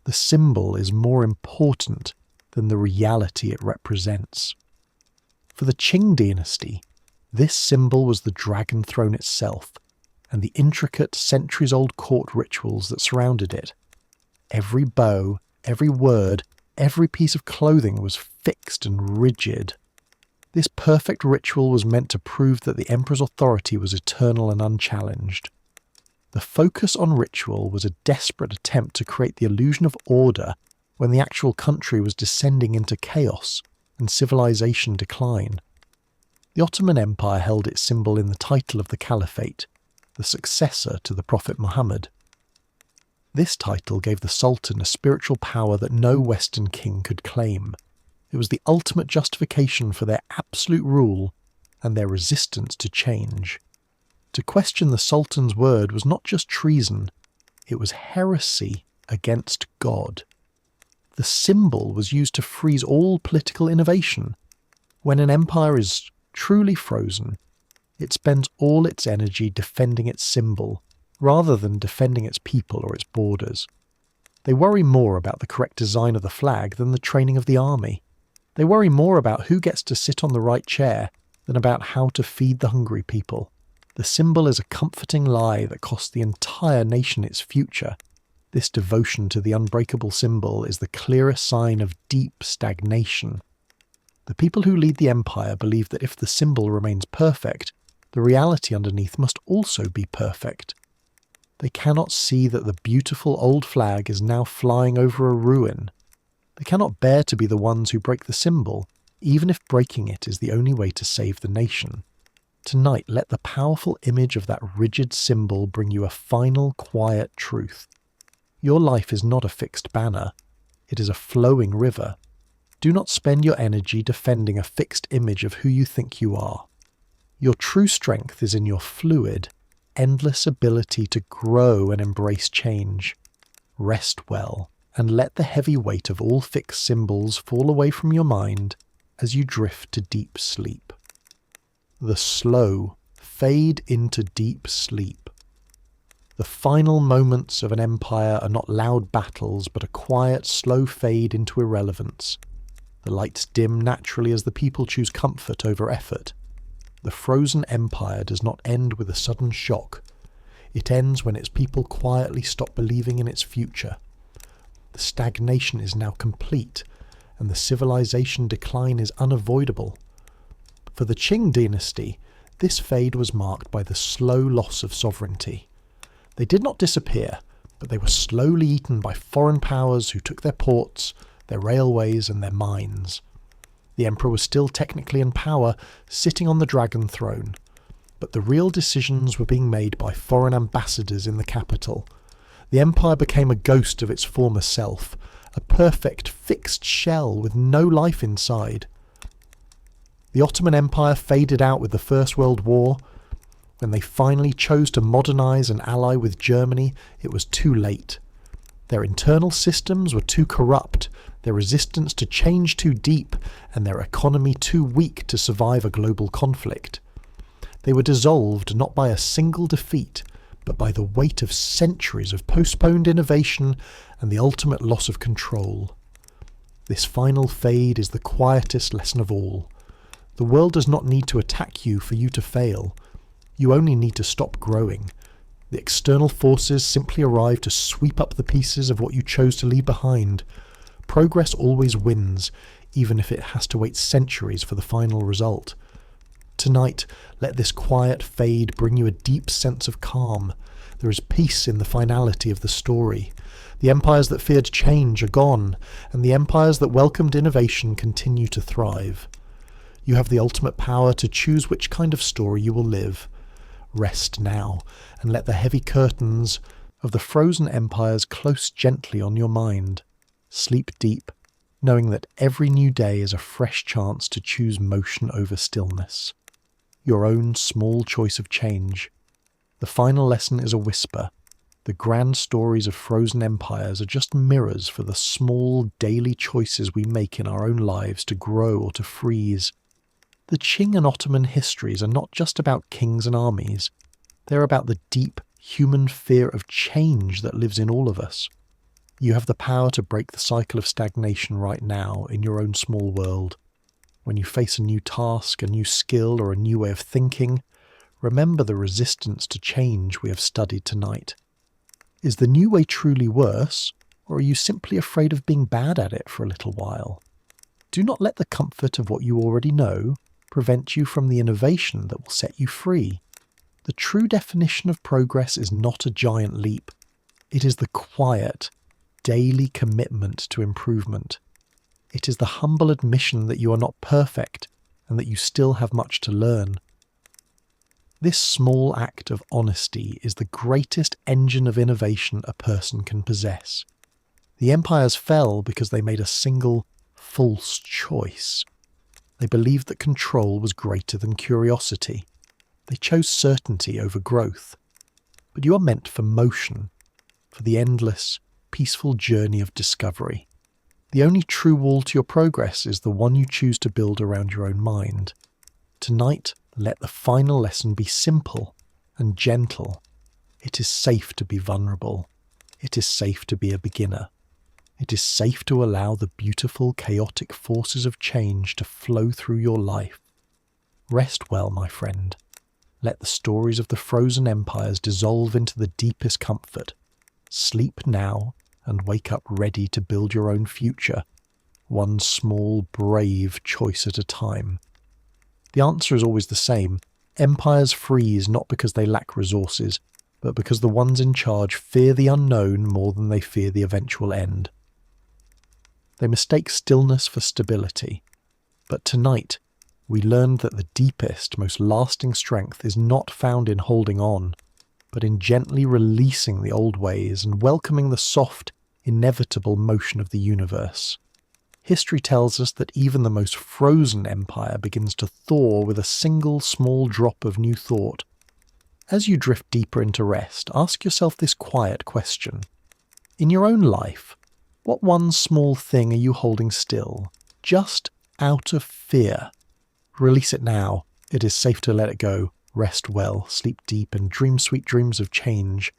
The symbol is more important than the reality it represents. For the Qing dynasty, this symbol was the dragon throne itself, and the intricate, centuries-old court rituals that surrounded it. Every bow, every word, every piece of clothing was fixed and rigid. This perfect ritual was meant to prove that the emperor's authority was eternal and unchallenged. The focus on ritual was a desperate attempt to create the illusion of order when the actual country was descending into chaos and civilization decline. The Ottoman Empire held its symbol in the title of the Caliphate, the successor to the Prophet Muhammad. This title gave the Sultan a spiritual power that no Western king could claim. It was the ultimate justification for their absolute rule and their resistance to change. To question the Sultan's word was not just treason, it was heresy against God. The symbol was used to freeze all political innovation. When an empire is truly frozen, it spends all its energy defending its symbol, rather than defending its people or its borders. They worry more about the correct design of the flag than the training of the army. They worry more about who gets to sit on the right chair than about how to feed the hungry people. The symbol is a comforting lie that costs the entire nation its future. This devotion to the unbreakable symbol is the clearest sign of deep stagnation. The people who lead the empire believe that if the symbol remains perfect, the reality underneath must also be perfect. They cannot see that the beautiful old flag is now flying over a ruin. They cannot bear to be the ones who break the symbol, even if breaking it is the only way to save the nation. Tonight, let the powerful image of that rigid symbol bring you a final, quiet truth. Your life is not a fixed banner. It is a flowing river. Do not spend your energy defending a fixed image of who you think you are. Your true strength is in your fluid, endless ability to grow and embrace change. Rest well, and let the heavy weight of all fixed symbols fall away from your mind as you drift to deep sleep. The slow fade into deep sleep. The final moments of an empire are not loud battles, but a quiet, slow fade into irrelevance. The lights dim naturally as the people choose comfort over effort. The frozen empire does not end with a sudden shock. It ends when its people quietly stop believing in its future. The stagnation is now complete, and the civilization decline is unavoidable. For the Qing dynasty, this fade was marked by the slow loss of sovereignty. They did not disappear, but they were slowly eaten by foreign powers who took their ports, their railways, and their mines. The emperor was still technically in power, sitting on the dragon throne, but the real decisions were being made by foreign ambassadors in the capital. The empire became a ghost of its former self, a perfect, fixed shell with no life inside. The Ottoman Empire faded out with the First World War. When they finally chose to modernize and ally with Germany, it was too late. Their internal systems were too corrupt, their resistance to change too deep, and their economy too weak to survive a global conflict. They were dissolved not by a single defeat, but by the weight of centuries of postponed innovation and the ultimate loss of control. This final fade is the quietest lesson of all. The world does not need to attack you for you to fail. You only need to stop growing. The external forces simply arrive to sweep up the pieces of what you chose to leave behind. Progress always wins, even if it has to wait centuries for the final result. Tonight, let this quiet fade bring you a deep sense of calm. There is peace in the finality of the story. The empires that feared change are gone, and the empires that welcomed innovation continue to thrive. You have the ultimate power to choose which kind of story you will live. Rest now, and let the heavy curtains of the frozen empires close gently on your mind. Sleep deep, knowing that every new day is a fresh chance to choose motion over stillness. Your own small choice of change. The final lesson is a whisper. The grand stories of frozen empires are just mirrors for the small daily choices we make in our own lives to grow or to freeze. The Qing and Ottoman histories are not just about kings and armies. They're about the deep human fear of change that lives in all of us. You have the power to break the cycle of stagnation right now in your own small world. When you face a new task, a new skill, or a new way of thinking, remember the resistance to change we have studied tonight. Is the new way truly worse, or are you simply afraid of being bad at it for a little while? Do not let the comfort of what you already know prevent you from the innovation that will set you free. The true definition of progress is not a giant leap. It is the quiet, daily commitment to improvement. It is the humble admission that you are not perfect and that you still have much to learn. This small act of honesty is the greatest engine of innovation a person can possess. The empires fell because they made a single, false choice. They believed that control was greater than curiosity. They chose certainty over growth. But you are meant for motion, for the endless, peaceful journey of discovery. The only true wall to your progress is the one you choose to build around your own mind. Tonight, let the final lesson be simple and gentle. It is safe to be vulnerable. It is safe to be a beginner. It is safe to allow the beautiful, chaotic forces of change to flow through your life. Rest well, my friend. Let the stories of the frozen empires dissolve into the deepest comfort. Sleep now and wake up ready to build your own future, one small, brave choice at a time. The answer is always the same. Empires freeze not because they lack resources, but because the ones in charge fear the unknown more than they fear the eventual end. They mistake stillness for stability, but tonight we learned that the deepest, most lasting strength is not found in holding on, but in gently releasing the old ways and welcoming the soft, inevitable motion of the universe. History tells us that even the most frozen empire begins to thaw with a single small drop of new thought. As you drift deeper into rest, ask yourself this quiet question. In your own life, what one small thing are you holding still, just out of fear? Release it now. It is safe to let it go. Rest well, sleep deep, and dream sweet dreams of change.